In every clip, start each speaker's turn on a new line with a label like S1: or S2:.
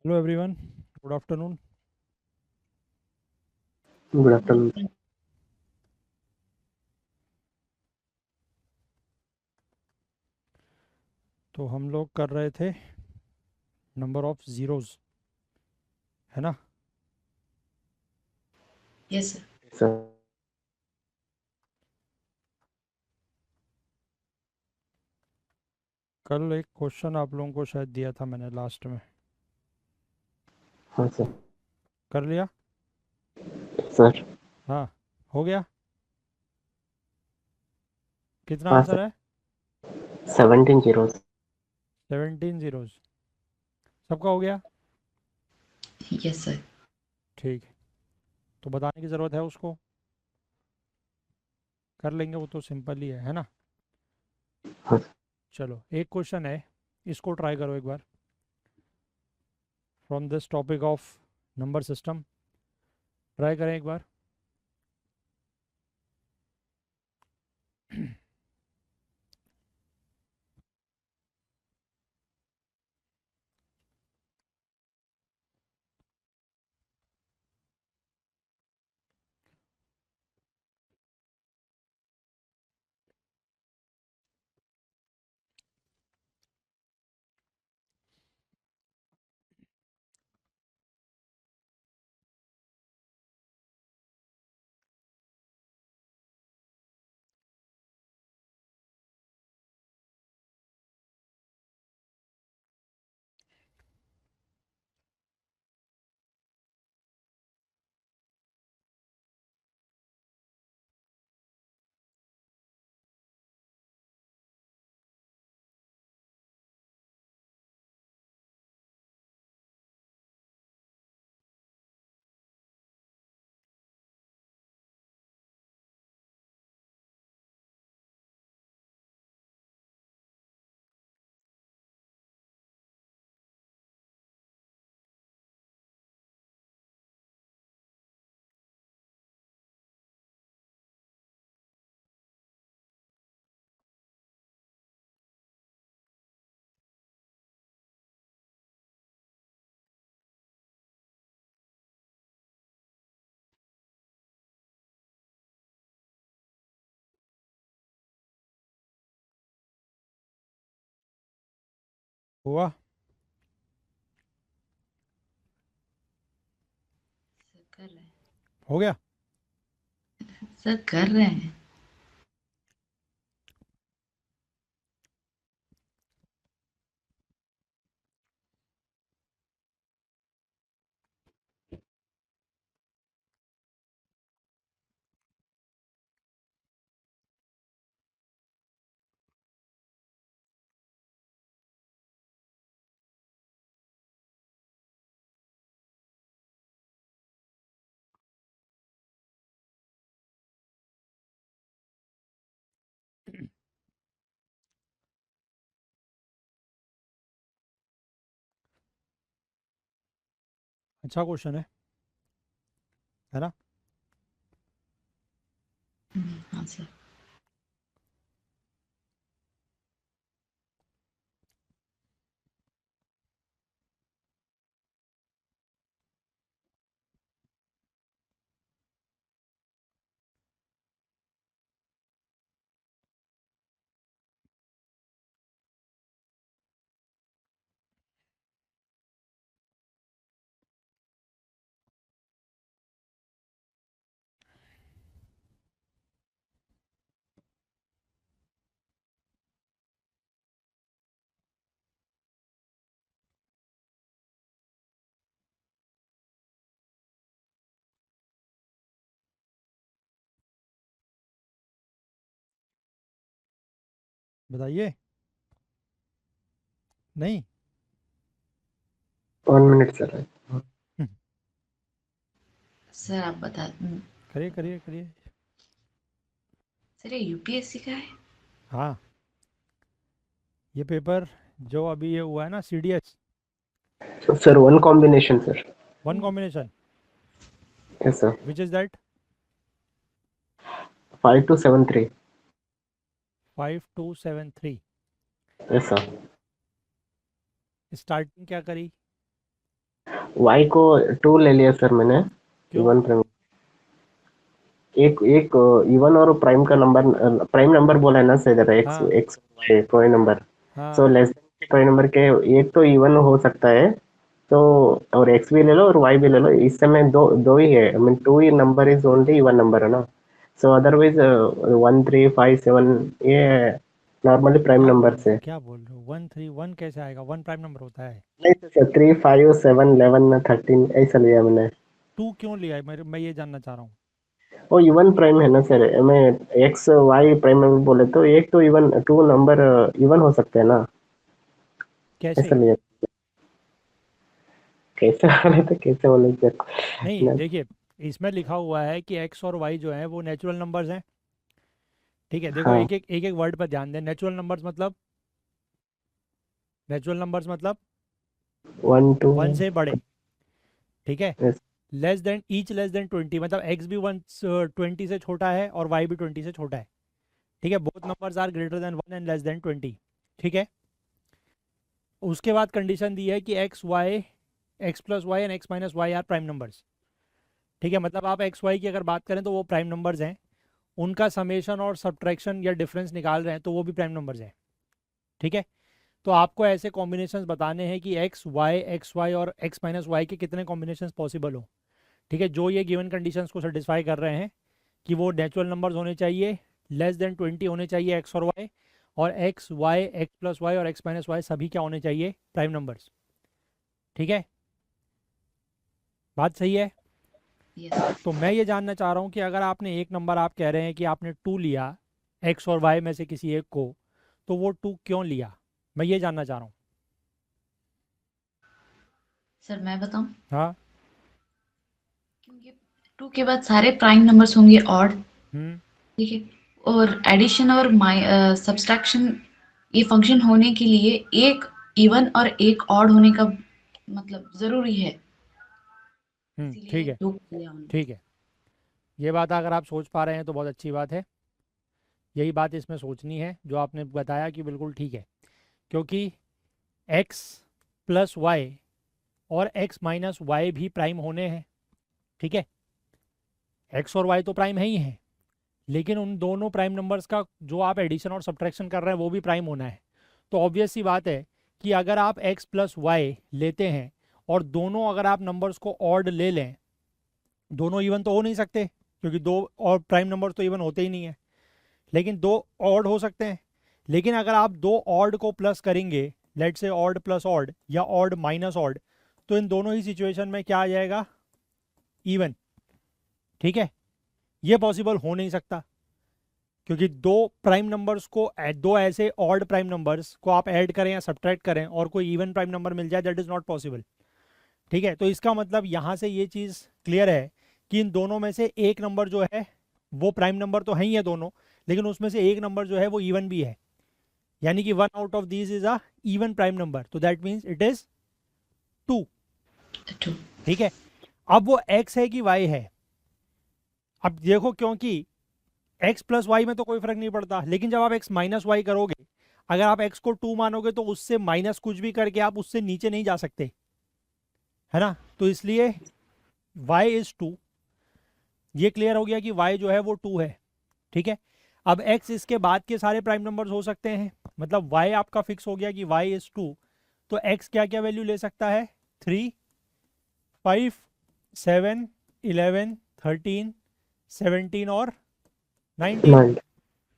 S1: Hello everyone, good afternoon.
S2: Good afternoon.
S1: तो हम लोग कर रहे थे नंबर ऑफ ज़ीरोज़, है ना?
S3: Yes, sir.
S2: Sir,
S1: कल एक क्वेश्चन आप लोगों को शायद दिया था मैंने लास्ट में,
S2: हाँ सर.
S1: कर लिया?
S2: सर.
S1: हाँ, हो गया? कितना
S2: हाँ
S1: आंसर
S2: सर.
S1: है?
S2: 17 zeros.
S1: 17 ज़ीरोज़। सबका हो गया?
S3: Yes, sir.
S1: ठीक है, तो बताने की ज़रूरत है उसको? कर लेंगे, वो तो सिंपल ही है ना?
S2: हाँ सर.
S1: चलो, एक क्वेश्चन है, इसको ट्राई करो एक बार। From this topic of number system, try करें एक बार। हुआ?
S3: सर कर रहे हैं.
S1: हो गया?
S3: सर कर रहे हैं.
S1: अच्छा क्वेश्चन है ना?
S3: हाँ सर.
S1: बताइए। नहीं?
S2: 1 minute sir.
S3: सर आप बता.
S1: करिए करिए करिए।
S3: सर ये यूपीएससी का है.
S1: हाँ, ये पेपर जो अभी ये हुआ है ना, CDH,
S2: So sir, one combination sir.
S1: One combination,
S2: Yes sir.
S1: Which is that?
S2: 5273.
S1: 5273।
S2: Yes sir.
S1: Starting क्या करी?
S2: y को 2 ले लिया सर मैंने
S1: क्यों?
S2: Even prime. एक एक इवन और प्राइम नंबर बोला है ना सर, इधर एक्स
S1: हाँ
S2: एक्स वाई प्राइम नंबर। सो
S1: हाँ
S2: लेस देन प्राइम नंबर के एक तो इवन हो सकता है, तो और एक्स भी ले लो और वाई भी ले लो, इस समय दो दो ही है, आई मीन टू ही number is only even number है ना। सो अदरवाइज 1 3 5 7 ये नॉर्मली प्राइम नंबर से।
S1: क्या बोल रहे हो? 1 3 1 कैसे आएगा? 1 प्राइम नंबर होता है।
S2: नहीं सर, 3 5 7 11 13 ऐसा लिया मैंने।
S1: 2 क्यों लिया है? मैं ये जानना चाह रहा हूँ।
S2: वो इवन प्राइम है ना सर, मैं एक्स वाई प्राइम नंबर बोले तो एक तो इवन टू नंबर इवन हो सकते हैं ना,
S1: कैसे?
S2: ऐसा लिया। कैसे बोले तो कैसे बोले सर
S1: नहीं
S2: ना।
S1: देखिए, इसमें लिखा हुआ है कि एक्स और वाई जो है वो नेचुरल नंबर्स हैं। ठीक है, देखो
S2: हाँ
S1: एक एक वर्ड पर ध्यान दें। नेचुरल नंबर्स मतलब
S2: 1 2।
S1: 1 से बड़े। ठीक है, लेस देन 20 मतलब एक्स भी 20 से छोटा है और वाई भी 20 से छोटा है। ठीक है, both numbers are greater than 1 and less than 20। ठीक है, उसके बाद कंडीशन दी है कि X plus Y and X minus Y are prime numbers. ठीक है, मतलब आप एक्स वाई की अगर बात करें तो वो प्राइम नंबर्स हैं, उनका समेशन और सब्ट्रैक्शन या डिफरेंस निकाल रहे हैं तो वो भी प्राइम नंबर्स हैं। ठीक है, तो आपको ऐसे कॉम्बिनेशंस बताने हैं कि एक्स वाई और एक्स माइनस वाई के कितने कॉम्बिनेशंस पॉसिबल हो। ठीक है, जो ये गिवन कंडीशंस को सेटिस्फाई कर रहे हैं कि वो नेचुरल नंबर्स होने चाहिए, लेस देन 20 होने चाहिए एक्स और वाई एक्स प्लस वाई और एक्स माइनस वाई सभी क्या होने चाहिए? Prime numbers. ठीक है, बात सही है?
S3: यस।
S1: तो मैं ये जानना चाह रहा हूँ कि अगर आपने एक नंबर, आप कह रहे हैं कि आपने 2 लिया एक्स और वाई में से किसी एक को, तो वो 2 क्यों लिया? मैं ये जानना चाह रहा हूँ।
S3: सर मैं बताऊं?
S1: हाँ।
S3: क्योंकि 2 के बाद सारे प्राइम नंबर्स होंगे ऑड।
S1: हम्म।
S3: ठीक है, और एडिशन और सब्सट्रैक्शन ये फंक्शन होने के लिए एक इवन और एक ऑड होने का मतलब जरूरी है,
S1: ठीक
S3: इसीलिए
S1: है।
S3: 2 लिया हमने।
S1: ठीक है, ये बात अगर आप सोच पा रहे हैं तो बहुत अच्छी बात है। यही बात इसमें सोचनी है जो आपने बताया कि बिल्कुल ठीक है, क्योंकि एक्स प्लस वाई और एक्स माइनस वाई भी प्राइम होने हैं। ठीक है, एक्स और वाई तो प्राइम है ही हैं, लेकिन उन दोनों प्राइम नंबर्स का जो आप एडिशन और सब्ट्रैक्शन कर रहे हैं वो भी प्राइम होना है। तो ऑब्वियस सी बात है कि अगर आप एक्स प्लस वाई लेते हैं और दोनों अगर आप नंबर्स को ऑड ले लें, दोनों इवन तो हो नहीं सकते क्योंकि दो और प्राइम नंबर तो इवन होते ही नहीं है, लेकिन दो ऑड हो सकते हैं। लेकिन अगर आप दो ऑड को प्लस करेंगे, लेट से ऑड प्लस ऑड या ऑड माइनस ऑड, तो इन दोनों ही सिचुएशन में क्या आ जाएगा? इवन। ठीक है, ये पॉसिबल हो नहीं सकता क्योंकि दो प्राइम नंबर्स को दो ऐसे ऑड प्राइम नंबर्स को आप ऐड करें या सब्ट्रैक्ट करें और कोई इवन प्राइम नंबर मिल जाए, दैट इज नॉट पॉसिबल। ठीक है, तो इसका मतलब यहाँ से ये चीज़ क्लियर है कि इन दोनों में से एक नंबर जो है वो प्राइम नंबर तो है ही है दोनों, लेकिन उसमें से एक नंबर जो है वो इवन भी है, यानी कि one out of these is a even prime number, तो दैट मीन्स इट इज 2।
S3: 2।
S1: ठीक है, अब वो x है कि y है? अब देखो, क्योंकि x प्लस वाई में तो कोई फर्क नहीं पड़ता, लेकिन जब आप x माइनस वाई करोगे, अगर आप x को 2 मानोगे तो उससे माइनस कुछ भी करके आप उससे नीचे नहीं जा सकते, है ना? तो इसलिए y इज 2। ये क्लियर हो गया कि y जो है वो 2 है। ठीक है, अब x इसके बाद के सारे प्राइम नंबर्स हो सकते हैं, मतलब y आपका फिक्स हो गया कि y इज 2। तो x क्या क्या वैल्यू ले सकता है? 3 5 7 11 13 17 और 19।
S2: 9।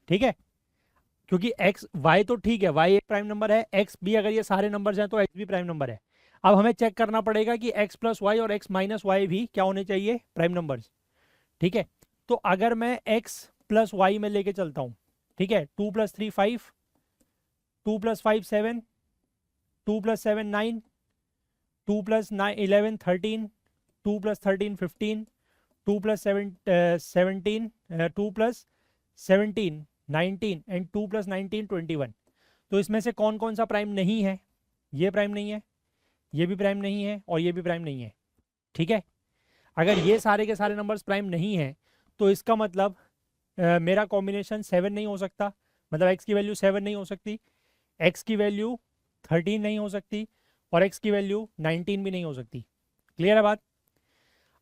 S1: ठीक है, क्योंकि x y तो ठीक है, y एक प्राइम नंबर है, x भी अगर ये सारे नंबर्स हैं तो x भी प्राइम नंबर है। अब हमें चेक करना पड़ेगा कि x प्लस वाई और x माइनस वाई भी क्या होने चाहिए? Prime numbers. ठीक है, तो अगर मैं x प्लस वाई में लेके चलता हूँ, ठीक है, 2 + 3 5, 2 + 5 7, 2 + 7 9, 2 + 9 11 13, 2 + 13 15, 2 + 7 17, 2 + 17 19 एंड 2 + 19 21। तो इसमें से कौन कौन सा प्राइम नहीं है? ये प्राइम नहीं है, ये भी प्राइम नहीं है और ये भी प्राइम नहीं है। ठीक है, अगर ये सारे के सारे नंबर्स प्राइम नहीं है तो इसका मतलब मेरा कॉम्बिनेशन 7 नहीं हो सकता, मतलब x की वैल्यू 7 नहीं हो सकती, x की वैल्यू 13 नहीं हो सकती और x की वैल्यू 19 भी नहीं हो सकती। क्लियर है बात?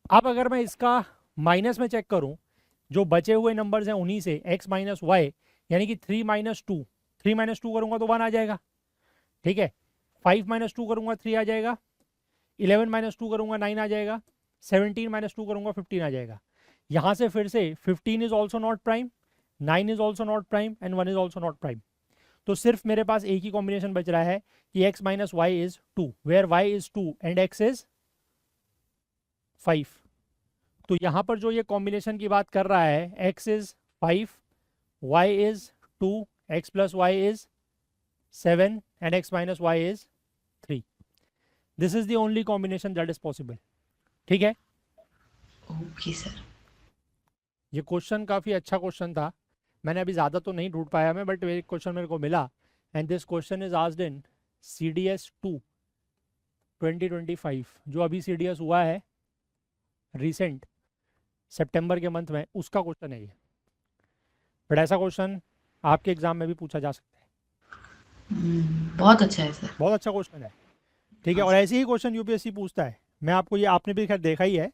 S1: अब अगर मैं इसका माइनस में चेक करूं, जो बचे हुए नंबर्स हैं उन्हीं से x माइनस वाई, यानी कि 3 माइनस टू, 3 माइनस टू करूंगा तो 1 आ जाएगा, ठीक है। 5 माइनस टू करूंगा 3 आ जाएगा, 11 माइनस टू करूंगा 9 आ जाएगा, 17 माइनस टू करूंगा 15 आ जाएगा। यहाँ से फिर से 15 is also not prime, 9 is also not prime and 1 is also not prime. तो सिर्फ मेरे पास एक ही कॉम्बिनेशन बच रहा है कि x minus Y is 2, where y is 2 and x is 5। तो यहाँ पर जो ये कॉम्बिनेशन की बात कर रहा है, x is 5, y is 2, x plus Y is 7 and x minus Y is 3। This is the only combination that is possible, ठीक है।
S3: Okay sir.
S1: ये क्वेश्चन काफ़ी अच्छा क्वेश्चन था, मैंने अभी ज़्यादा तो नहीं ढूंढ पाया मैं, बट एक क्वेश्चन मेरे को मिला and this question is asked in CDS 2 2025, जो अभी CDS हुआ है रिसेंट सितंबर के मंथ में, उसका क्वेश्चन है ये। बट ऐसा क्वेश्चन आपके एग्जाम में भी पूछा जा सकता है।
S3: बहुत अच्छा है सर।
S1: बहुत अच्छा क्वेश्चन है, ठीक है। और ऐसे ही क्वेश्चन यूपीएससी पूछता है, मैं आपको ये, आपने भी खैर देखा ही है,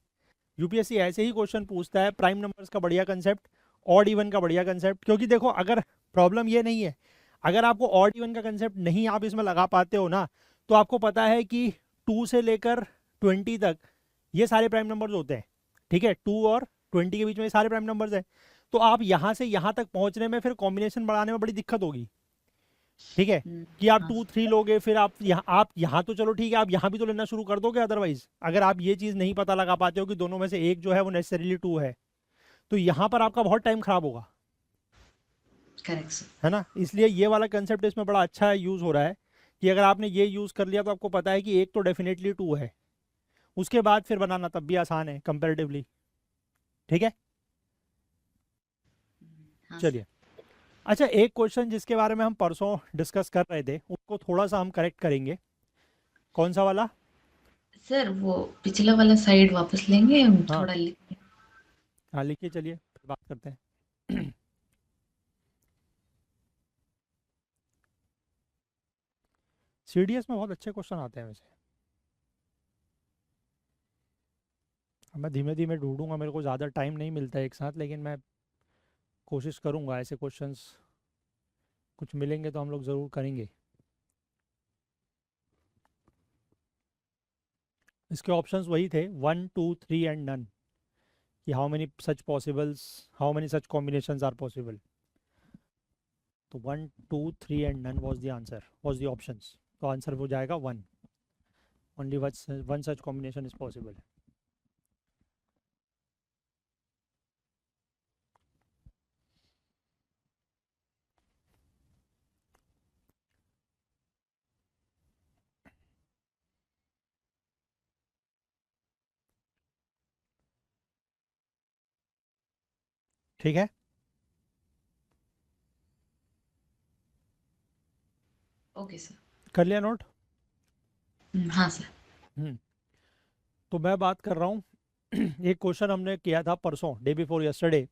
S1: यूपीएससी ऐसे ही क्वेश्चन पूछता है। प्राइम नंबर्स का बढ़िया कंसेप्ट, ऑड इवन का बढ़िया कंसेप्ट, क्योंकि देखो अगर प्रॉब्लम ये नहीं है, अगर आपको ऑड इवन का कंसेप्ट नहीं आप इसमें लगा पाते हो ना, तो आपको पता है कि 2 से लेकर 20 तक ये सारे प्राइम नंबर्स होते हैं, ठीक है। 2 और 20 के बीच में ये सारे प्राइम नंबर्स हैं। तो आप यहाँ से यहाँ तक पहुँचने में फिर कॉम्बिनेशन बढ़ाने में बड़ी दिक्कत होगी, ठीक है। कि आप 2 3 लोगे, फिर आप यहाँ तो चलो ठीक है, आप यहाँ भी तो लेना शुरू कर दोगे। अदरवाइज अगर आप ये चीज़ नहीं पता लगा पाते हो कि दोनों में से एक जो है वो नेसेसरीली 2 है, तो यहाँ पर आपका बहुत टाइम खराब होगा,
S3: करेक्ट सर।
S1: है ना। इसलिए ये वाला कंसेप्ट इसमें बड़ा अच्छा यूज हो रहा है कि अगर आपने ये यूज कर लिया तो आपको पता है कि एक तो डेफिनेटली 2 है, उसके बाद फिर बनाना तब भी आसान है कंपैरेटिवली, ठीक है।
S3: हाँ
S1: चलिए, अच्छा एक क्वेश्चन जिसके बारे में हम परसों डिस्कस कर रहे थे, उसको थोड़ा सा हम करेक्ट करेंगे। कौन सा वाला?
S3: सर, वो पिछला वाला साइड वापस लेंगे, हम
S1: हाँ।
S3: थोड़ा लिख।
S1: हाँ लिखिए, चलिए फिर बात करते हैं। CDS में बहुत अच्छे क्वेश्चन आते हैं वैसे। अब मैं धीमे धीमे ढूंढूंगा, मेरे को ज़्यादा टाइम नहीं मिलता है एक साथ, लेकिन मैं कोशिश करूंगा, ऐसे क्वेश्चंस कुछ मिलेंगे तो हम लोग ज़रूर करेंगे। इसके ऑप्शंस वही थे 1 2 3 एंड नन, कि how many such possibles, how many such combinations are possible. तो 1 2 3 and none was the answer, was the options. तो आंसर हो जाएगा 1, only one such combination is possible. ठीक है,
S3: ओके सर।
S1: कर लिया नोट?
S3: हाँ सर।
S1: तो मैं बात कर रहा हूँ एक क्वेश्चन हमने किया था परसों, डे बिफोर यस्टरडे,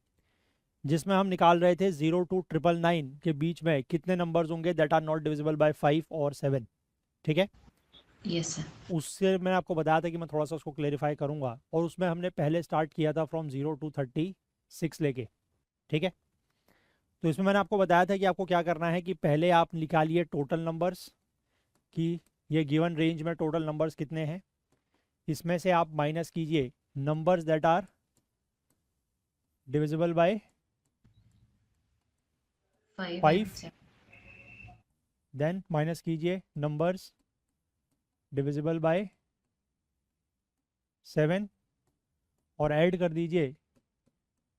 S1: जिसमें हम निकाल रहे थे 0 to 999 के बीच में कितने नंबर्स होंगे that are not divisible by 5 और 7, ठीक है।
S3: Yes sir.
S1: उससे मैंने आपको बताया था कि मैं थोड़ा सा उसको क्लेरिफाई करूंगा, और उसमें हमने पहले स्टार्ट किया था फ्रॉम 0 to 36 लेके, ठीक है। तो इसमें मैंने आपको बताया था कि आपको क्या करना है कि पहले आप निकालिए टोटल नंबर्स, कि ये गिवन रेंज में टोटल नंबर्स कितने हैं, इसमें से आप माइनस कीजिए numbers that are divisible by 5, then minus कीजिए नंबर्स डिविजिबल बाय 7, और ऐड कर दीजिए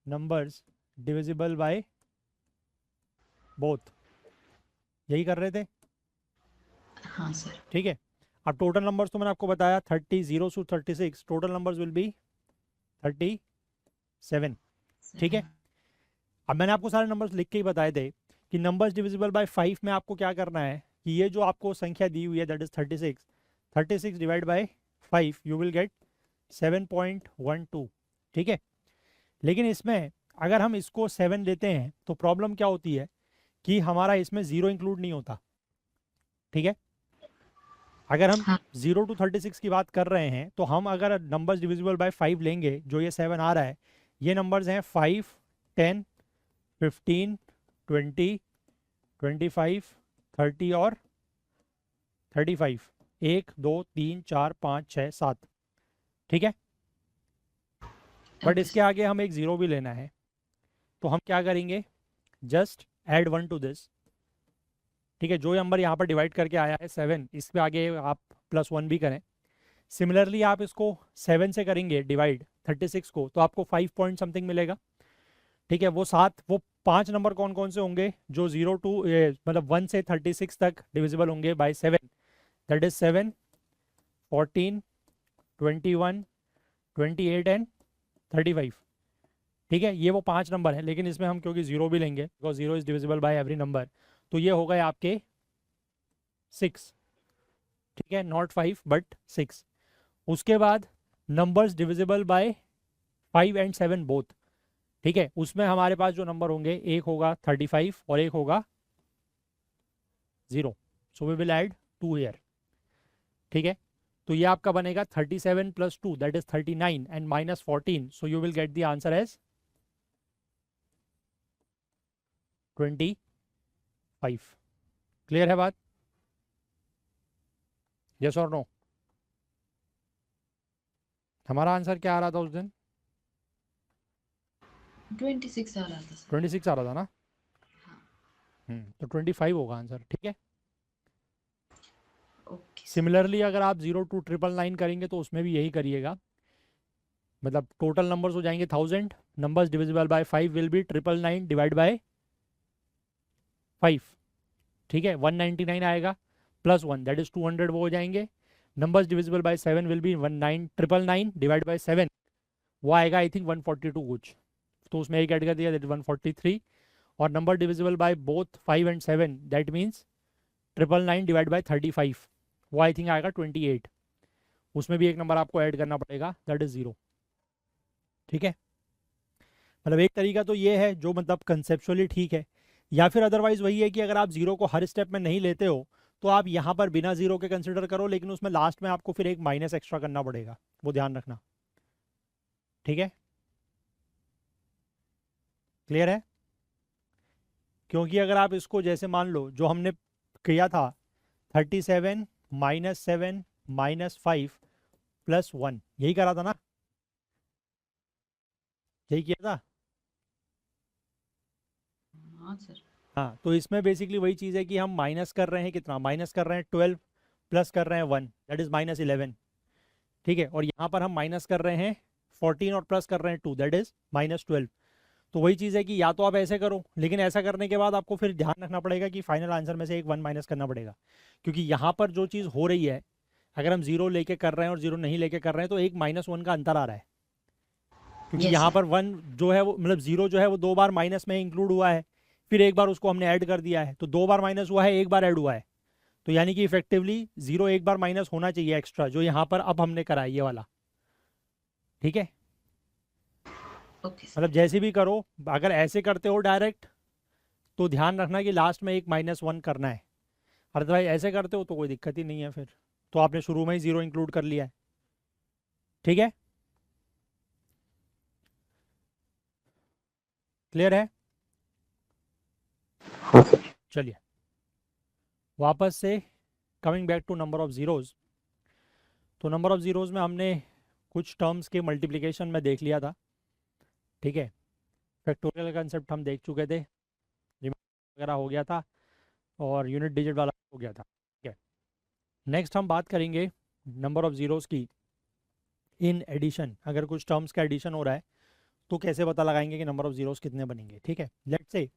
S1: नंबर्स डिविजिबल बाय बोथ। यही कर रहे थे,
S3: हाँ सर।
S1: ठीक है। अब टोटल नंबर्स तो मैंने आपको बताया 30 0 to 36, total numbers will be 37, ठीक है। अब मैंने आपको सारे नंबर्स लिख के ही बताए थे कि नंबर्स डिविजिबल बाय 5 में आपको क्या करना है कि ये जो आपको संख्या दी हुई है that is 36 divide by 5 you will gate 7.12, ठीक है। लेकिन इसमें अगर हम इसको 7 लेते हैं तो प्रॉब्लम क्या होती है कि हमारा इसमें 0 इंक्लूड नहीं होता, ठीक है। अगर हम
S3: हाँ
S1: 0 to 36 की बात कर रहे हैं तो हम अगर नंबर्स डिविजिबल बाय 5 लेंगे, जो ये 7 आ रहा है, ये नंबर्स हैं 5, 10, 15, 20, 25, 30 और 35। 1 2 3 4 5 6 7, ठीक है। बट
S3: ओके
S1: इसके
S3: सर।
S1: आगे हम एक ज़ीरो भी लेना है, तो हम क्या करेंगे, जस्ट ऐड 1 टू दिस, ठीक है। जो नंबर यहाँ पर डिवाइड करके आया है 7, इसके आगे आप +1 भी करें। सिमिलरली आप इसको 7 से करेंगे डिवाइड 36 को, तो आपको 5 पॉइंट समथिंग मिलेगा, ठीक है। वो 5 नंबर कौन कौन से होंगे जो 0 टू मतलब 1 से 36 तक डिविजिबल होंगे बाय 7, दैट इज 7, 14, 21, 28 एंड 35, ठीक है। ये वो 5 नंबर है, लेकिन इसमें हम क्योंकि 0 भी लेंगे, because 0 is divisible by every number, तो ये हो गए आपके 6, ठीक है, नॉट 5 बट 6। उसके बाद numbers divisible by 5 and 7 both, ठीक है। उसमें हमारे पास जो नंबर होंगे, एक होगा 35 और एक होगा 0, so we will add 2 here, ठीक है। तो ये आपका बनेगा 37 + 2 that is 39 and -14, so you will get the answer as 25। Clear है बात? यस और नो? हमारा आंसर क्या आ रहा था उस दिन?
S3: 26 आ रहा था सर।
S1: 26 आ रहा था ना?
S3: हाँ
S1: तो 25 होगा आंसर, ठीक है।
S3: Okay sir.
S1: सिमिलरली अगर आप 0 to 999 करेंगे तो उसमें भी यही करिएगा, मतलब टोटल नंबर्स हो जाएंगे 1000, numbers divisible by 5 will B 999 divide by 5, ठीक है। 199 आएगा +1 दैट इज 200, वो हो जाएंगे। Numbers divisible by 7 will be 999 divide by 7, वो आएगा आई थिंक 142 कुछ, तो उसमें एक ऐड कर दिया दैट इज 143। और number divisible by both 5 and 7 that means 999 divide by 35, वो आई थिंक आएगा 28, उसमें भी एक नंबर आपको ऐड करना पड़ेगा दैट इज 0, ठीक है। मतलब एक तरीका तो ये है जो मतलब कंसेप्चुअली ठीक है, या फिर अदरवाइज वही है कि अगर आप 0 को हर स्टेप में नहीं लेते हो तो आप यहाँ पर बिना 0 के कंसिडर करो, लेकिन उसमें लास्ट में आपको फिर एक माइनस एक्स्ट्रा करना पड़ेगा, वो ध्यान रखना, ठीक है। क्लियर है? क्योंकि अगर आप इसको जैसे मान लो जो हमने किया था 37 -7 -5 +1, यही करा था ना, यही किया था।
S3: हाँ सर।
S1: हाँ, तो इसमें बेसिकली वही चीज़ है कि हम माइनस कर रहे हैं, कितना माइनस कर रहे हैं 12, प्लस कर रहे हैं 1 दैट इज -11, ठीक है। और यहाँ पर हम माइनस कर रहे हैं 14 और प्लस कर रहे हैं 2 दैट इज -12। तो वही चीज़ है कि या तो आप ऐसे करो, लेकिन ऐसा करने के बाद आपको फिर ध्यान रखना पड़ेगा कि फाइनल आंसर में से एक 1 माइनस करना पड़ेगा, क्योंकि यहाँ पर जो चीज़ हो रही है, अगर हम 0 लेके कर रहे हैं और 0 नहीं लेके कर रहे हैं तो एक -1 का अंतर आ रहा है, क्योंकि
S3: यस
S1: यहाँ
S3: सर।
S1: पर 1 जो है वो मतलब 0 जो है वो 2 बार माइनस में इंक्लूड हुआ है, फिर एक बार उसको हमने ऐड कर दिया है, तो 2 बार माइनस हुआ है, एक बार ऐड हुआ है, तो यानी कि इफेक्टिवली 0 एक बार माइनस होना चाहिए एक्स्ट्रा, जो यहाँ पर अब हमने करा है ये वाला, ठीक है।
S3: Okay sir.
S1: मतलब जैसे भी करो, अगर ऐसे करते हो डायरेक्ट तो ध्यान रखना कि लास्ट में एक -1 करना है, अदरवाइज ऐसे करते हो तो कोई दिक्कत ही नहीं है, फिर तो आपने शुरू में ही 0 इंक्लूड कर लिया है, ठीक है। क्लियर है?
S2: हाँ सर।
S1: चलिए वापस से coming back to number of zeros, तो नंबर ऑफ ज़ीरोज़ में हमने कुछ टर्म्स के मल्टीप्लिकेशन में देख लिया था, ठीक है। फैक्टोरियल कंसेप्ट हम देख चुके थे, रिमाइंडर वगैरह हो गया था, और यूनिट डिजिट वाला हो गया था, ठीक है। नेक्स्ट हम बात करेंगे नंबर ऑफ ज़ीरोज़ की इन एडिशन, अगर कुछ टर्म्स का एडिशन हो रहा है तो कैसे पता लगाएंगे कि नंबर ऑफ ज़ीरोज़ कितने बनेंगे, ठीक है। Let's say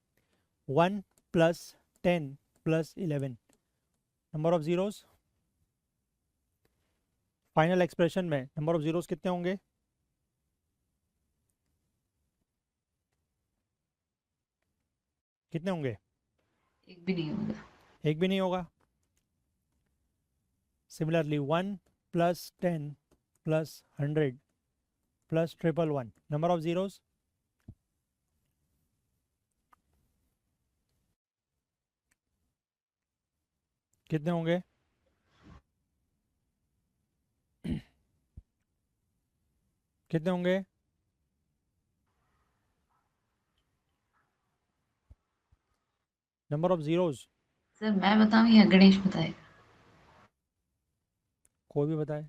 S1: 1 + 10 + 11, number of zeros final expression में नंबर ऑफ ज़ीरोज़ कितने होंगे? कितने होंगे?
S3: एक भी नहीं होगा।
S1: एक भी नहीं होगा। सिमिलरली 1 + 10 + 100 + 111, नंबर ऑफ ज़ीरोज़ कितने होंगे? कितने होंगे? नंबर ऑफ जीरोज
S3: सर मैं बताऊं या गणेश बताए?
S1: कोई भी बताए।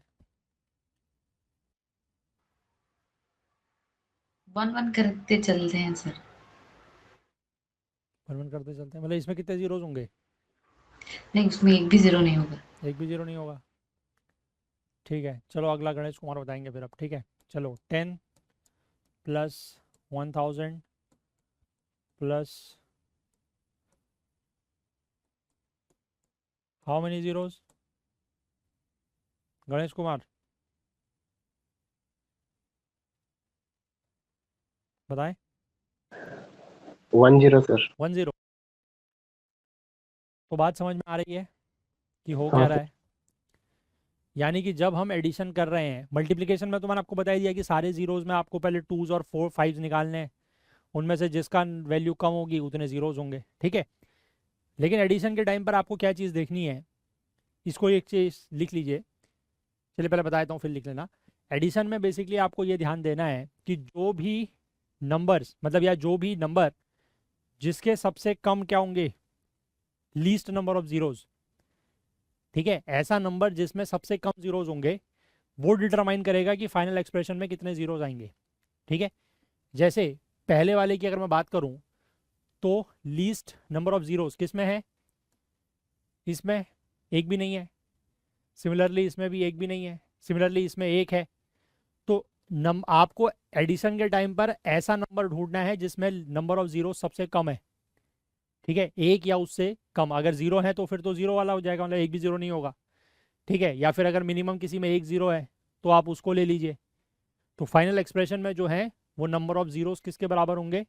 S3: 1 1 करते चलते हैं सर।
S1: वन करते चलते हैं, मतलब इसमें कितने जीरोज होंगे?
S3: नहीं, उसमें एक भी जीरो नहीं होगा।
S1: एक भी जीरो नहीं होगा। ठीक है, चलो अगला गणेश कुमार बताएंगे फिर अब। ठीक है, चलो 10 plus 1000 plus how many zeros? Ganesh Kumar बताएं।
S2: 10 सर।
S1: 10। तो बात समझ में आ रही है कि हो
S2: हाँ
S1: क्या रहा
S2: सर।
S1: है? यानी कि जब हम एडिशन कर रहे हैं, मल्टीप्लिकेशन में तो मैंने आपको बता ही दिया कि सारे जीरोज में आपको पहले टूज और फोर फाइव निकालने हैं, उनमें से जिसका वैल्यू कम होगी उतने जीरोज होंगे। ठीक है, लेकिन एडिशन के टाइम पर आपको क्या चीज़ देखनी है, इसको एक चीज़ लिख लीजिए। चलिए पहले बता देता हूँ फिर लिख लेना। एडिशन में बेसिकली आपको ये ध्यान देना है कि जो भी नंबर्स, मतलब या जो भी नंबर जिसके सबसे कम क्या होंगे, लीस्ट नंबर ऑफ जीरोज। ठीक है, ऐसा नंबर जिसमें सबसे कम जीरोज होंगे वो डिटरमाइन करेगा कि फाइनल एक्सप्रेशन में कितने जीरोज आएंगे। ठीक है, जैसे पहले वाले की अगर मैं बात करूं तो लीस्ट नंबर ऑफ जीरोज किस में है? इसमें एक भी नहीं है। सिमिलरली इसमें भी एक भी नहीं है। सिमिलरली इसमें एक है। तो आपको एडिशन के टाइम पर ऐसा नंबर ढूंढना है जिसमें नंबर ऑफ जीरो सबसे कम है। ठीक है, एक या उससे कम। अगर जीरो है तो फिर तो जीरो वाला हो जाएगा, मतलब एक भी जीरो नहीं होगा। ठीक है, या फिर अगर मिनिमम किसी में एक जीरो है तो आप उसको ले लीजिए। तो फाइनल एक्सप्रेशन में जो है वो नंबर ऑफ जीरोस किसके बराबर होंगे?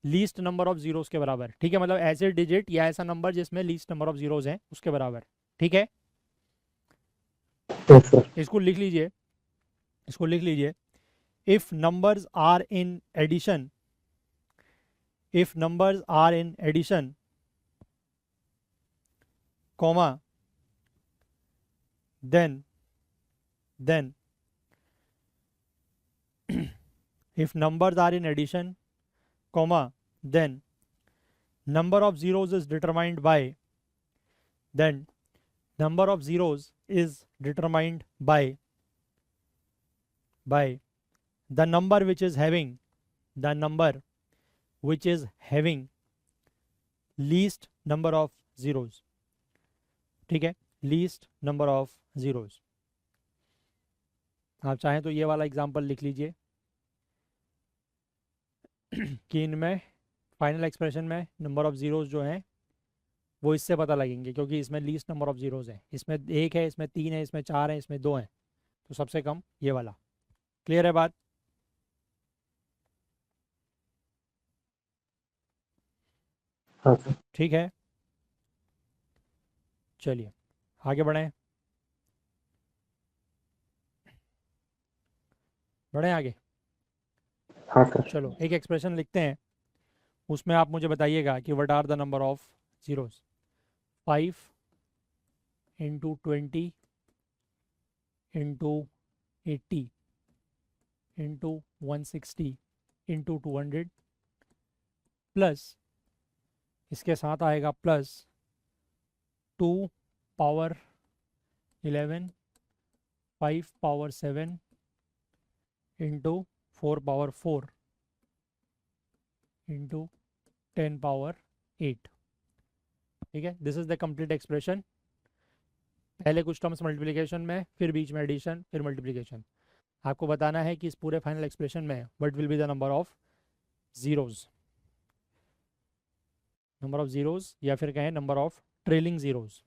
S1: लीस्ट नंबर ऑफ जीरोस के बराबर। ठीक है, मतलब ऐसे डिजिट या ऐसा नंबर जिसमें लीस्ट नंबर ऑफ जीरोस हैं उसके बराबर। ठीक है,
S2: यस सर।
S1: इसको लिख लीजिए। इसको लिख लीजिए। If numbers are in addition, if numbers are in addition comma then if numbers are in addition comma then number of zeros is determined by, then number of zeros is determined by the number which is having, the number which is having least number of zeros. ठीक है, least number of zeros। आप चाहें तो ये वाला example लिख लीजिए कि इनमें फाइनल एक्सप्रेशन में नंबर ऑफ जीरोस जो हैं वो इससे पता लगेंगे, क्योंकि इसमें लीस्ट नंबर ऑफ जीरोस है। इसमें एक है, इसमें तीन है, इसमें चार है, इसमें दो है, तो सबसे कम ये वाला। क्लियर है बात?
S2: हाँ सर।
S1: ठीक है, चलिए आगे बढ़ें। बढ़ें आगे।
S2: हाँ सर।
S1: चलो एक एक्सप्रेशन लिखते हैं, उसमें आप मुझे बताइएगा कि what are the number of zeros. 5 × 20 × 80 × 160 × 200 plus इसके साथ आएगा plus 2 power 11, 5 power 7 × 4 power 4 × 10 power 8। ठीक है, this is the complete expression. पहले कुछ टर्म्स मल्टीप्लिकेशन में, फिर बीच में एडिशन, फिर मल्टीप्लिकेशन। आपको बताना है कि इस पूरे फाइनल एक्सप्रेशन में what will be the number of zeros, number of zeros या फिर कहें नंबर ऑफ ट्रेलिंग जीरोज।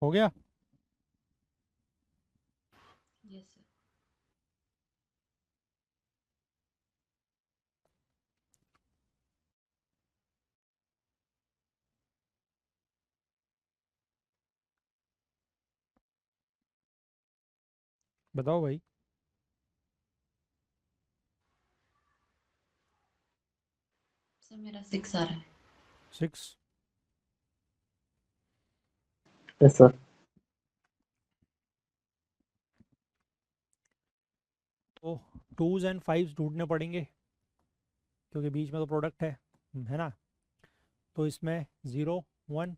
S1: हो गया?
S3: Yes sir.
S1: बताओ भाई।
S3: सर मेरा 6 आ रहा है।
S1: 6।
S2: Yes sir.
S1: तो 2s एंड 5s ढूंढने पड़ेंगे क्योंकि बीच में तो प्रोडक्ट है ना। तो इसमें 0 1,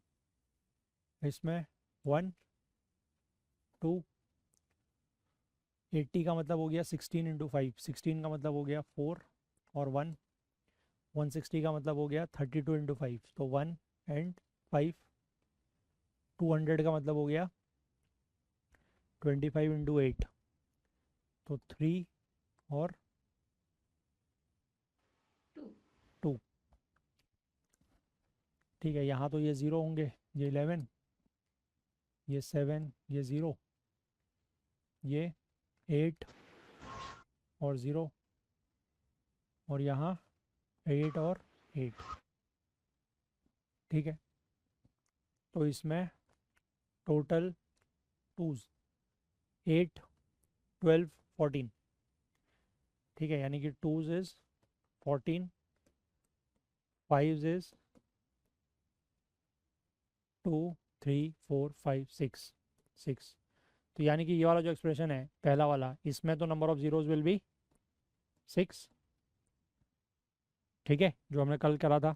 S1: इसमें 1 2, 80 का मतलब हो गया 16 इंटू 5, 16 का मतलब हो गया 4 और 1, 160 का मतलब हो गया 32 इंटू 5, तो 1 एंड 5, 200 का मतलब हो गया 25 इंटू 8, तो 3 और
S3: 2।
S1: 2। ठीक है, यहाँ तो ये 0 होंगे, ये 11, ये 7, ये 0, ये 8 और 0, और यहाँ 8 और 8। ठीक है, तो इसमें टोटल 2s 8 12 14। ठीक है, यानी कि 2s इज 14, 5s इज 2 3 4 5 6 6। तो यानी कि ये वाला जो एक्सप्रेशन है पहला वाला, इसमें तो number of zeros will be 6। ठीक है, जो हमने कल करा था।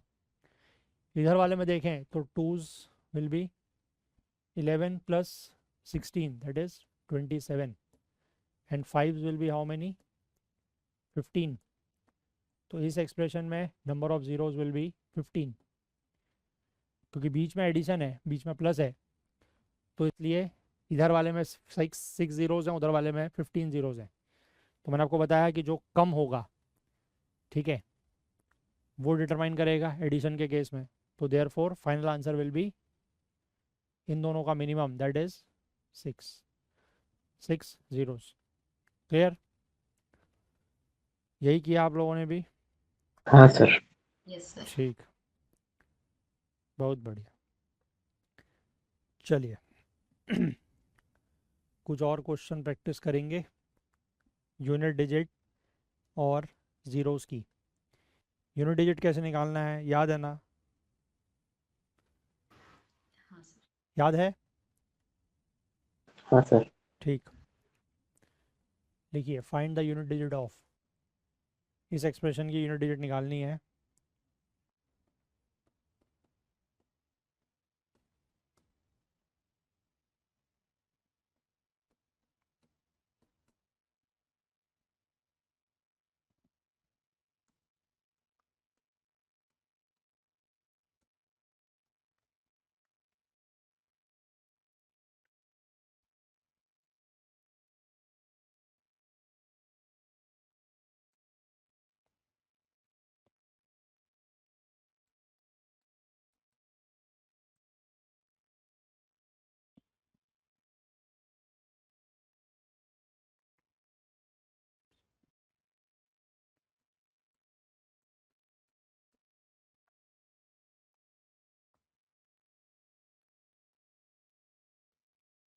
S1: इधर वाले में देखें तो 2s will be 11 plus 16, that is 27, and 5s will be how many, 15। तो इस एक्सप्रेशन में number of zeros will be 15, क्योंकि बीच में एडिशन है, बीच में प्लस है, तो इसलिए इधर वाले में 6 जीरोज हैं, उधर वाले में 15 जीरोज हैं। तो मैंने आपको बताया कि जो कम होगा, ठीक है, वो डिटरमाइन करेगा एडिशन के केस में। तो therefore final answer will be in दोनों का minimum, that is 6, 6 zeros. Clear? यही किया आप लोगों ने भी?
S2: हाँ सर।
S3: Yes sir.
S1: ठीक, बहुत बढ़िया। चलिए कुछ और क्वेश्चन प्रैक्टिस करेंगे यूनिट डिजिट और ज़ीरोज़ की। यूनिट डिजिट कैसे निकालना है याद है ना?
S3: हाँ सर।
S1: याद है?
S2: हाँ सर।
S1: ठीक, लिखिए find the unit digit of, इस एक्सप्रेशन की यूनिट डिजिट निकालनी है।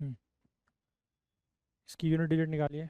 S1: हम्म, इसकी यूनिट डिजिट निकालिए।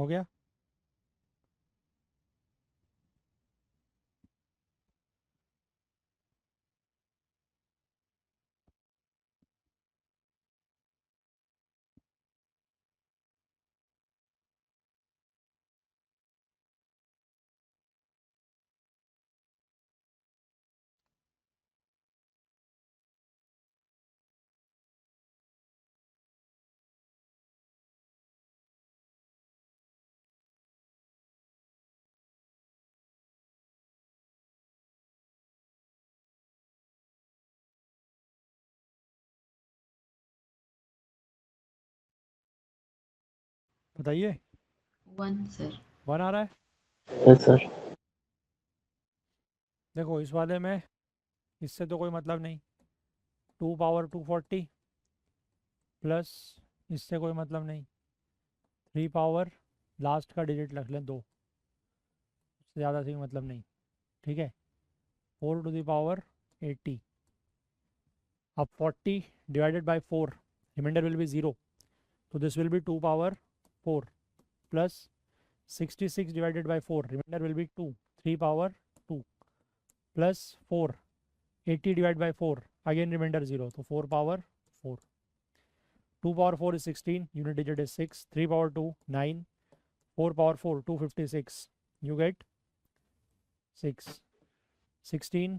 S1: हो गया। बताइए।
S3: 1 सर।
S1: 1 आ रहा है।
S2: Yes sir.
S1: देखो इस वाले में इससे तो कोई मतलब नहीं, 2 पावर 240 प्लस इससे कोई मतलब नहीं, 3 पावर लास्ट का डिजिट रख लें 2, उससे ज़्यादा से मतलब नहीं। ठीक है, 4 टू द पावर 80। अब 40 divided by 4, remainder will be 0, तो this will be 2 power 4 plus 66 divided by 4, remainder will be 2, 3 power 2 plus 4, 80 divide by 4, again remainder 0, तो 4 power 4। 2 power 4 is 16, unit digit is 6, 3 power 2 9, 4 power 4 256, you get 6, 16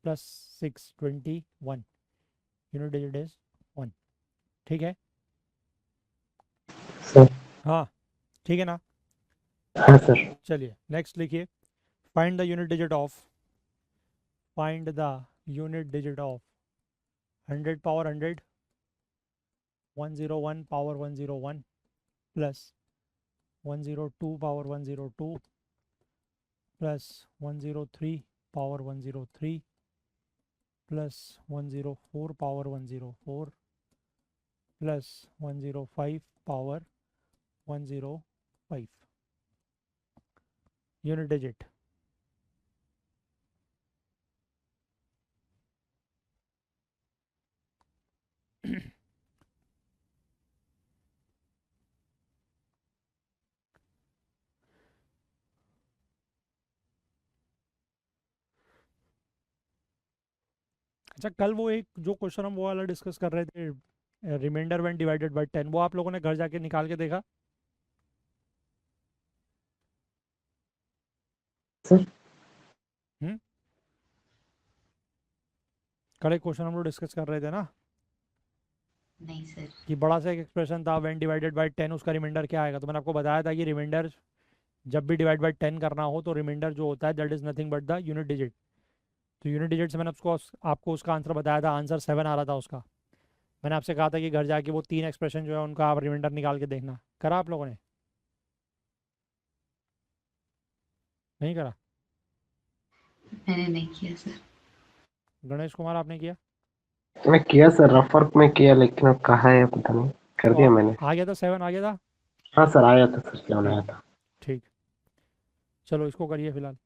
S1: plus 6 21, unit digit is 1। ठीक है,
S2: sir.
S1: हाँ ठीक है ना।
S2: हाँ sir.
S1: चलिए next लिखिए, find the unit digit of, find the unit digit of 100 power 100, 101 power 101 plus 102 power 102 plus 103 power 103 plus 104 power 104 plus 105 power 105, unit digit. अच्छा, कल वो एक जो क्वेश्चन हम वो वाला डिस्कस कर रहे थे, रिमाइंडर व्हेन डिवाइडेड बाय 10, वो आप लोगों ने घर जाके निकाल के देखा?
S2: सर।
S1: हम्म, कल एक क्वेश्चन हम लोग डिस्कस कर रहे थे ना
S3: नहीं सर।
S1: कि बड़ा सा एक एक्सप्रेशन था व्हेन डिवाइडेड बाय 10, उसका रिमाइंडर क्या आएगा। तो मैंने आपको बताया था कि रिमाइंडर जब भी डिवाइड बाय 10 करना हो तो रिमाइंडर जो होता है that is nothing but the unit digit. तो यूनिट डिजिट से मैंने उसको आपको उसका आंसर बताया था, आंसर 7 आ रहा था उसका। मैंने आपसे कहा था कि घर जाके वो 3 एक्सप्रेशन जो है उनका आप रिमाइंडर निकाल के देखना। करा आप लोगों ने? नहीं करा?
S3: मैंने नहीं किया सर।
S1: गणेश कुमार आपने किया?
S2: मैं किया सर, रफ वर्क में किया, लेकिन अब कहाँ है पता नहीं। कर
S1: तो
S2: दिया मैंने।
S1: आ गया था, 7 आ गया था।
S2: हाँ सर, आया था सर, क्या
S1: ठीक,
S2: आया था।
S1: ठीक, चलो इसको करिए फिलहाल।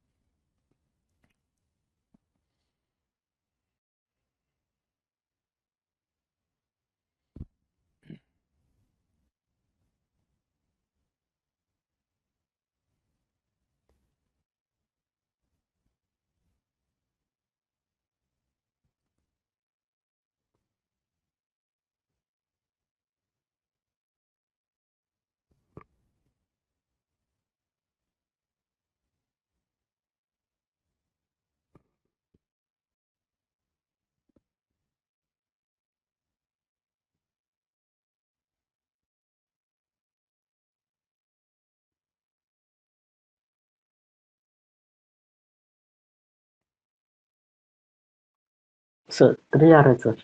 S2: सर 3 आ रहे सर।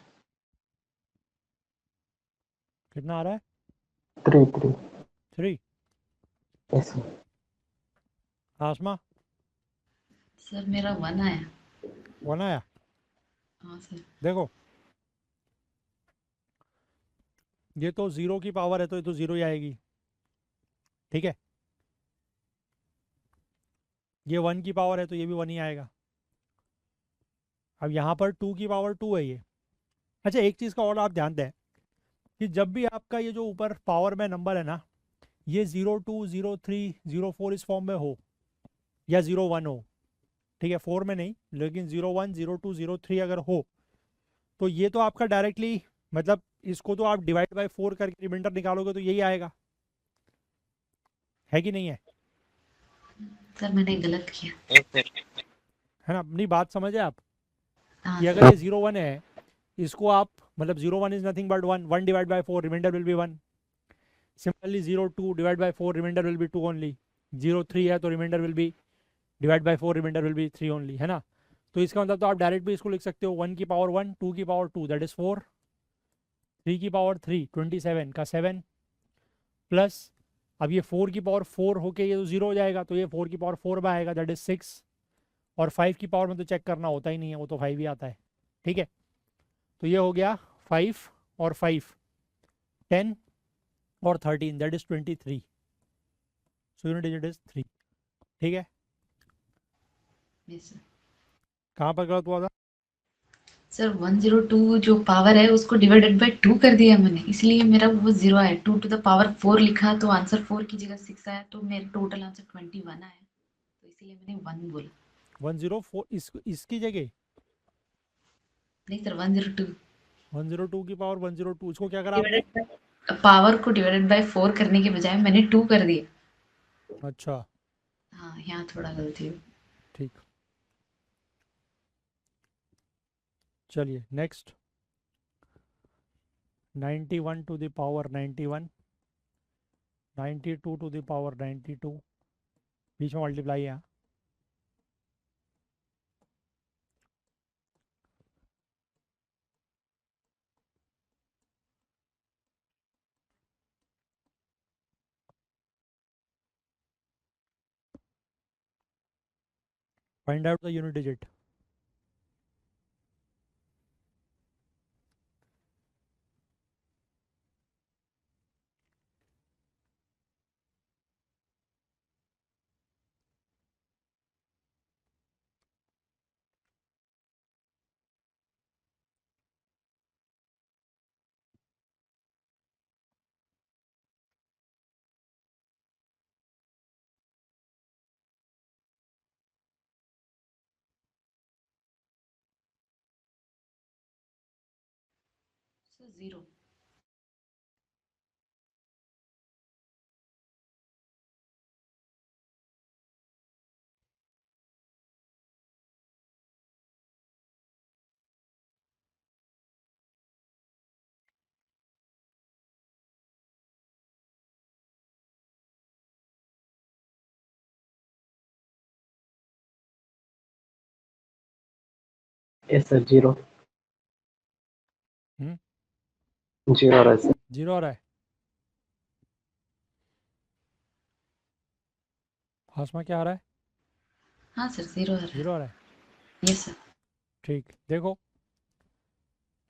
S1: कितना आ रहा है?
S2: 3 3।
S1: 3।
S2: Yes sir.
S1: आसमा?
S3: सर मेरा 1 आया।
S1: 1 आया।
S3: हाँ सर।
S1: देखो ये तो 0 की पावर है तो ये तो 0 ही आएगी। ठीक है, ये 1 की पावर है तो ये भी 1 ही आएगा। अब यहाँ पर 2 की पावर 2 है ये। अच्छा, एक चीज़ का और आप ध्यान दें कि जब भी आपका ये जो ऊपर पावर में नंबर है ना, ये 02, 03, 04 इस फॉर्म में हो या 01 हो, ठीक है, 4 में नहीं, लेकिन 01, 02, 03 अगर हो तो ये तो आपका डायरेक्टली मतलब इसको तो आप डिवाइड बाय 4 करके रिमाइंडर निकालोगे तो यही आएगा, है कि नहीं है?
S3: सर मैंने गलत किया।
S1: है ना, अपनी बात समझे आप
S3: हाँ
S1: कि
S3: सर।
S1: अगर ये 01 है, इसको आप मतलब 01 is nothing but 1, 1 divide by 4 remainder will be 1। Similarly 02 divide by 4 remainder will be 2 only. 03 है तो remainder will be divide by 4 remainder will be 3 only, है ना। तो इसका मतलब तो आप डायरेक्ट भी इसको लिख सकते हो 1 की पावर 1, 2 की पावर 2 दैट इज 4, 3 की पावर 3 27 का 7 प्लस अब ये 4 की पावर 4 होके ये तो 0 हो जाएगा, तो ये 4 की पावर 4 में आएगा दैट इज 6, और 5 की पावर में तो चेक करना होता ही नहीं है, वो तो 5 ही आता है, ठीक है। तो ये हो गया 5 और 5 10 और 13 that is 23, so unit digit is 3, ठीक है।
S3: Yes sir.
S1: कहाँ पर गलत हुआ था?
S3: सर 102 जो पावर है उसको डिवाइडेड बाय 2 कर दिया मैंने, इसलिए मेरा वो 0 आया। 2 टू द पावर 4 लिखा तो आंसर 4 की जगह 6 आया, तो मेरा टोटल आंसर 21 आया, तो इसलिए मैंने 1 बोला।
S1: 104 इसकी जगह
S3: नहीं सर 102
S1: 102 की पावर 102, इसको क्या करा आपने?
S3: डिवाइडेड बाय पावर को डिवाइडेड बाय 4 करने के बजाय मैंने 2 कर दिया।
S1: अच्छा
S3: हाँ यहाँ थोड़ा गलती हो।
S1: ठीक, चलिए next. 91 to the power 91, 92 to the power 92, बीच में मल्टीप्लाई है। Find out the unit digit.
S3: Sir 0।
S2: Yes sir, 0 0 आ रहा है सर।
S1: 0 आ रहा है। हाशमा क्या आ रहा है?
S3: हाँ सर 0 आ रहा
S1: 0 आ रहा है,
S3: है। Yes sir.
S1: ठीक। देखो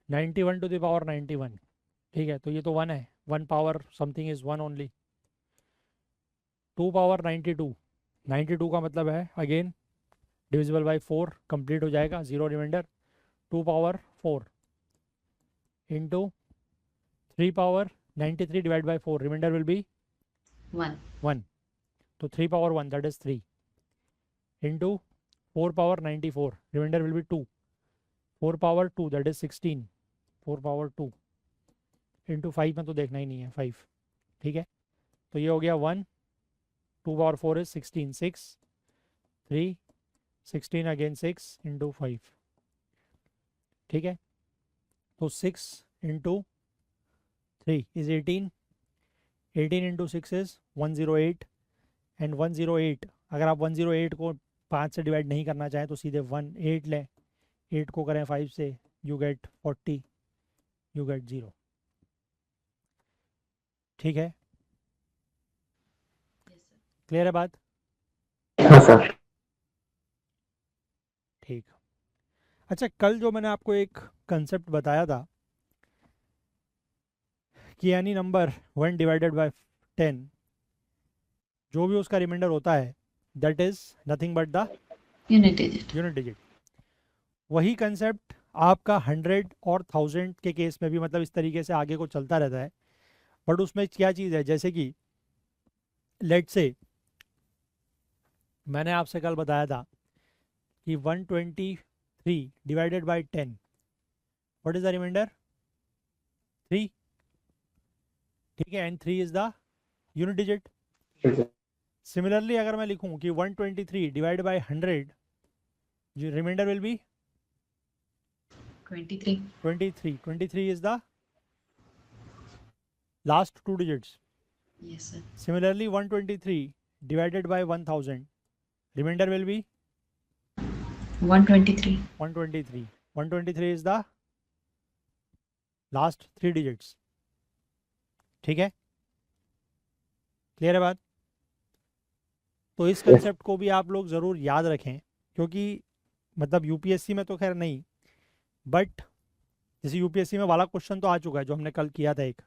S1: 91 टू द पावर 91, ठीक है, तो ये तो 1 है, 1 power something is 1 only. 2 power 92, 92 का मतलब है अगेन डिविजिबल बाय 4 कंप्लीट हो जाएगा, 0 remainder. 2 power 4 into 3 power 93 divide by 4 remainder will be
S3: 1
S1: 1, तो 3 power 1 that is 3 into 4 power 94 remainder will be 2, 4 power 2 that is 16, 4 power 2 into 5 में तो देखना ही नहीं है 5, ठीक है। तो ये हो गया 1, 2 पावर 4 इज 16, 6 3 16 अगेन 6 इंटू 5, ठीक है। तो 6 into 3 is 18, 18 into 6 is 108, and 108 अगर आप 108 को 5 से डिवाइड नहीं करना चाहें तो सीधे 8 लें, 8 को करें 5 से, यू गेट 40, यू गेट 0, ठीक है। क्लियर है बात?
S2: हाँ सर।
S1: ठीक। अच्छा, कल जो मैंने आपको एक कंसेप्ट बताया था कि एनी नंबर 1 डिवाइडेड बाय 10 जो भी उसका रिमाइंडर होता है that is nothing but the
S3: unit digit.
S1: Unit digit. वही कंसेप्ट आपका 100 और 1000 के केस में भी मतलब इस तरीके से आगे को चलता रहता है, बट उसमें क्या चीज़ है, जैसे कि लेट से मैंने आपसे कल बताया था कि 123 divided by 10, what is the remainder? 3, ठीक है, and 3 is the unit digit. Similarly अगर मैं लिखूं कि 123 divide by 100, remainder will be
S3: 23.
S1: 23. 23 is the last two digits.
S3: Yes, sir.
S1: Similarly, 123 divided by 1000, remainder will be
S3: 123.
S1: 123. 123 is the last three digits. ठीक है, clear है बात? तो इस कंसेप्ट को भी आप लोग ज़रूर याद रखें, क्योंकि मतलब यूपीएससी में तो खैर नहीं, बट जैसे यूपीएससी में वाला क्वेश्चन तो आ चुका है जो हमने कल किया था, एक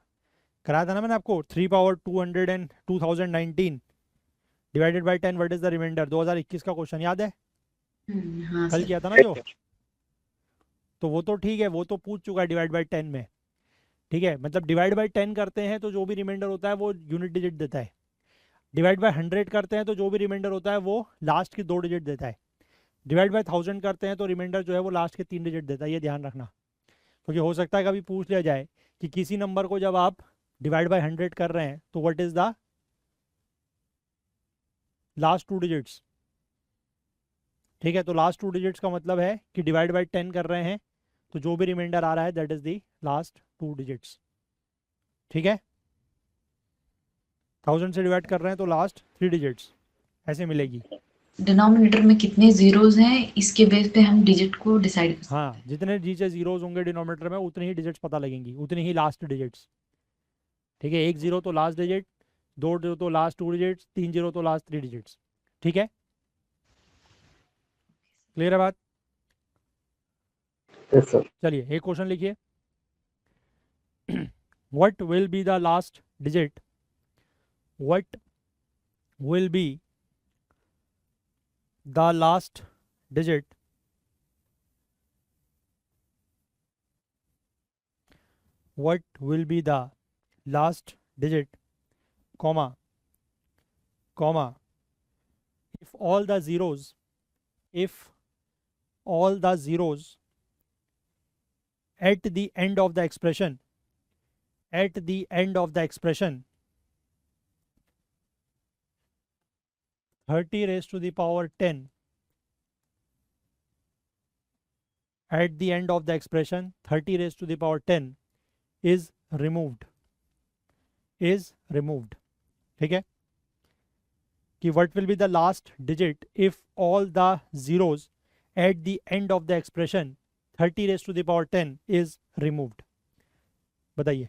S1: कराया था ना मैंने आपको, 3 power 200 and 2019 divided by 10 what is the remainder, 2021 का क्वेश्चन याद है?
S3: हाँ
S1: कल
S3: सर.
S1: किया था ना जो, तो वो तो ठीक है, वो तो पूछ चुका है डिवाइड बाय 10 में, ठीक है, मतलब डिवाइड बाय 10 करते हैं तो जो भी रिमाइंडर होता है वो यूनिट डिजिट देता है, डिवाइड बाय 100 करते हैं तो जो भी रिमाइंडर होता है वो लास्ट की 2 डिजिट देता है, डिवाइड बाय 1000 करते हैं तो रिमाइंडर जो है वो लास्ट के 3 डिजिट देता है, ये ध्यान रखना, क्योंकि हो सकता है कभी पूछ लिया जाए कि किसी नंबर को जब आप डिवाइड बाय 100 कर रहे हैं तो what is the last 2 digits, ठीक है, तो लास्ट 2 डिजिट्स का मतलब है कि डिवाइड बाय 10 कर रहे हैं तो जो भी रिमाइंडर आ रहा है that is the last 2 digits, ठीक है, 1000 से डिवाइड कर रहे हैं तो लास्ट 3 डिजिट्स ऐसे मिलेगी।
S3: डिनोमिनेटर में कितने जीरोज हैं इसके बेस पे हम डिजिट को डिसाइड कर सकते
S1: हाँ,
S3: हैं.
S1: जितने नीचे जीरोज होंगे डिनोमिनेटर में उतनी ही डिजिट्स पता लगेंगी, उतनी ही लास्ट डिजिट्स, ठीक है, 1 जीरो तो लास्ट डिजिट, 2 जीरो तो लास्ट 2 डिजिट्स, 3 जीरो तो लास्ट 3 डिजिट्स, ठीक है, क्लियर है बात?
S2: Yes, sir.
S1: चलिए एक क्वेश्चन लिखिए, what will be the last digit, what will be the last digit what will be the last digit, comma, if all the zeros at the end of the expression 30 raised to the power 10, at the end of the expression 30 raised to the power 10 is removed, ठीक है, कि what will be the last digit if all the zeros at the end of the expression 30 raised to the power 10 is removed, बताइए।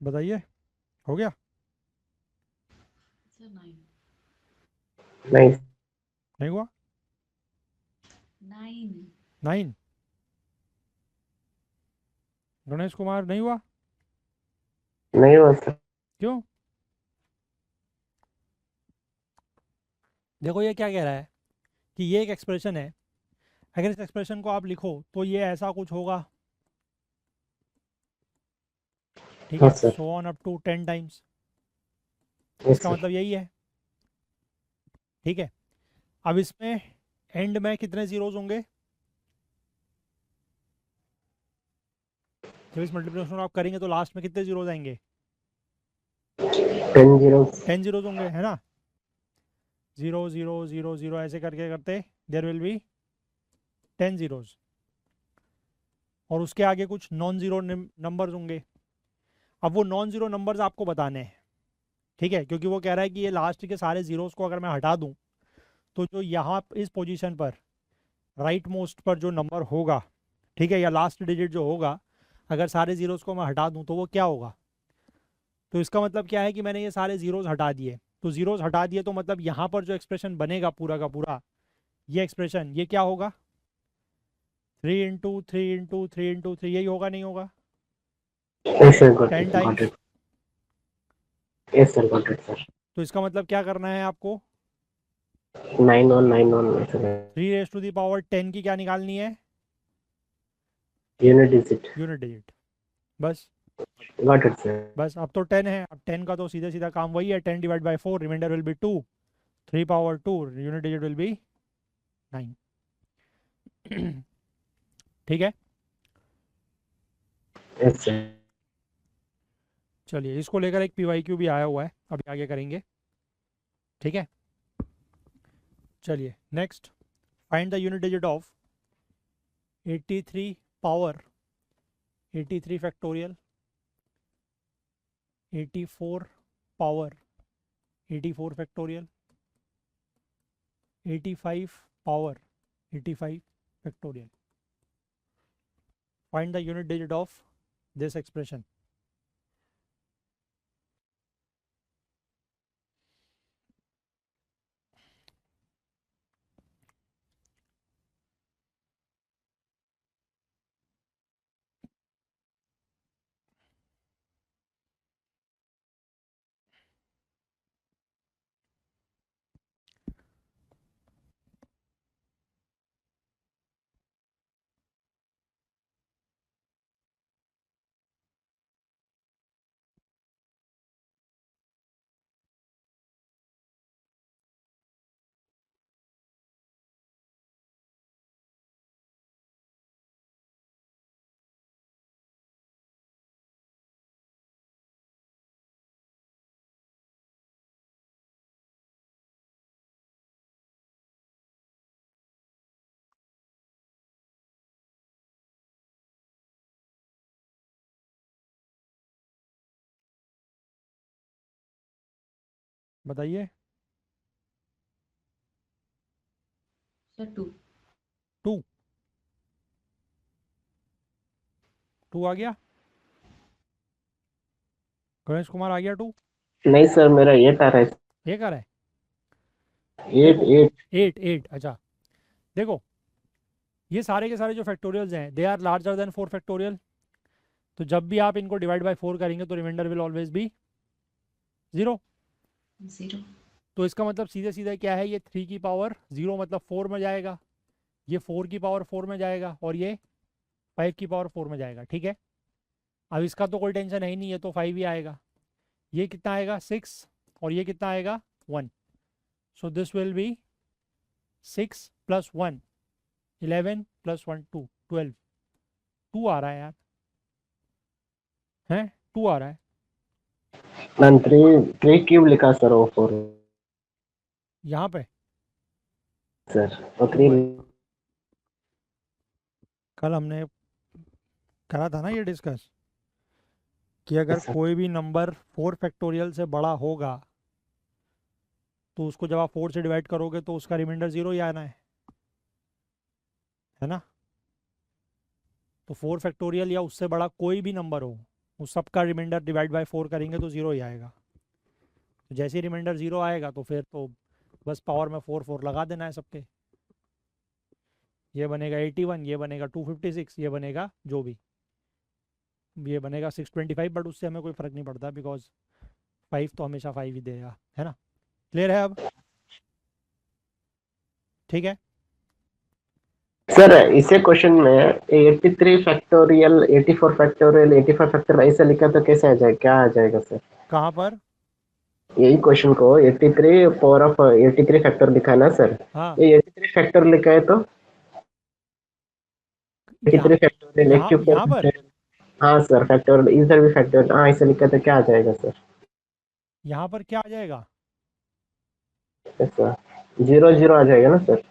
S1: बताइए, हो गया?
S3: Sir 9.
S2: Nice.
S1: नहीं हुआ?
S3: 9.
S1: 9, गणेश कुमार नहीं हुआ?
S2: नहीं हुआ सर.
S1: क्यों? देखो ये क्या कह रहा है कि ये एक एक्सप्रेशन है, अगर इस एक्सप्रेशन को आप लिखो तो ये ऐसा कुछ होगा, ठीक
S2: हाँ
S1: है,
S2: sir.
S1: So on up to 10 times,
S2: Yes,
S1: इसका
S2: sir.
S1: मतलब यही है, ठीक है। अब इसमें एंड में कितने जीरोज होंगे? जब इस मल्टीप्लिकेशन आप करेंगे तो लास्ट में कितने जीरोज आएंगे?
S2: 10 zeros.
S1: 10 जीरोज होंगे, है ना? 0 0 0 0 ऐसे करके करते देयर विल बी 10 जीरोज, और उसके आगे कुछ नॉन जीरो नंबर्स होंगे। अब वो नॉन जीरो नंबर्स आपको बताने हैं, ठीक है, क्योंकि वो कह रहा है कि ये लास्ट के सारे जीरोस को अगर मैं हटा दूं तो जो यहाँ इस पोजीशन पर राइट मोस्ट पर जो नंबर होगा, ठीक है, या लास्ट डिजिट जो होगा, अगर सारे जीरोस को मैं हटा दूं तो वो क्या होगा? तो इसका मतलब क्या है कि मैंने ये सारे जीरोस हटा दिए, तो जीरोस हटा दिए तो मतलब यहाँ पर जो एक्सप्रेशन बनेगा पूरा का पूरा, ये एक्सप्रेशन ये क्या होगा? 3 इंटू 3 इंटू 3 इंटू 3, यही होगा, नहीं होगा?
S2: Yes, sir. Got
S1: 10
S2: it. Got
S1: times.
S2: it. Yes, sir. Got it, sir.
S1: तो इसका मतलब क्या करना है आपको?
S2: 9191. Sir.
S1: 3 raise to the power 10 की क्या निकालनी है?
S2: Unit digit.
S1: यूनिट डिजिट, बस।
S2: Got it, sir.
S1: बस अब तो 10 है, अब 10 का तो सीधा सीधा काम वही है, 10 divide by 4, remainder will be 2, 3 power 2, unit digit will be 9। ठीक है,
S2: Yes, sir.
S1: चलिए इसको लेकर एक PYQ भी आया हुआ है, अभी आगे करेंगे, ठीक है। चलिए next, find the unit digit of 83 power 83 factorial, 84 power 84 factorial, 85 power 85 factorial. Find the unit digit of this expression. बताइए।
S3: सर 2।
S1: 2 2 आ गया, गणेश कुमार आ गया 2?
S2: नहीं सर, मेरा 8 आ रहा है.
S1: ये कर रहा है,
S2: 8
S1: देखो
S2: 8.
S1: 8 8, अच्छा देखो, ये सारे के सारे जो फैक्टोरियल्स हैं they are larger than 4 factorial, तो जब भी आप इनको डिवाइड बाय 4 करेंगे तो रिमाइंडर विल ऑलवेज बी 0।
S3: 0।
S1: तो इसका मतलब सीधे सीधे क्या है, ये 3 की पावर 0 मतलब 4 में जाएगा, ये 4 की पावर 4 में जाएगा, और ये 5 की पावर 4 में जाएगा, ठीक है। अब इसका तो कोई टेंशन है ही नहीं है, तो 5 ही आएगा। ये कितना आएगा 6, और ये कितना आएगा 1, so this will B 6 plus 1 11 plus 1 2 12। 2 आ रहा है यार, हैं 2 आ रहा है
S2: ನಾನು 3 क्यूब लिखा सर, वो 4
S1: यहाँ पे।
S2: सर, वो 3.
S1: कल हमने करा था ना ये डिस्कस कि अगर कोई भी नंबर 4 फैक्टोरियल से बड़ा होगा तो उसको जब आप 4 से डिवाइड करोगे तो उसका रिमाइंडर 0 ही आना है ना। तो 4 फैक्टोरियल या उससे बड़ा कोई भी नंबर हो, उस सब का रिमाइंडर डिवाइड बाय 4 करेंगे तो 0 ही आएगा। तो जैसे ही रिमाइंडर 0 आएगा तो फिर तो बस पावर में 4 4 लगा देना है सबके, ये बनेगा 81, ये बनेगा 256, ये बनेगा जो भी, ये बनेगा 625, बट उससे हमें कोई फ़र्क नहीं पड़ता बिकॉज 5 तो हमेशा 5 ही देगा, है ना। क्लियर है अब, ठीक है।
S2: सर इसे क्वेश्चन में 83 फैक्टोरियल, 84 फैक्टोरियल, 85 फैक्टोरियल ऐसे लिखा तो कैसे आ जाएगा, क्या आ जाएगा सर?
S1: कहाँ पर?
S2: यही क्वेश्चन को 83 पावर ऑफ 83 फैक्टर लिखा है ना सर,
S1: हाँ
S2: ये 83 फैक्टर लिखा है तो
S1: यहाँ
S2: 83 फैक्टर
S1: यहाँ
S2: 84
S1: यहाँ पर
S2: फैक्टर। हाँ सर फैक्टर इधर भी फैक्टर, हाँ ऐसे लिखा तो क्या आ जाएगा सर?
S1: यहाँ पर क्या आ जाएगा?
S2: ऐसा 0 0 आ जाएगा ना सर?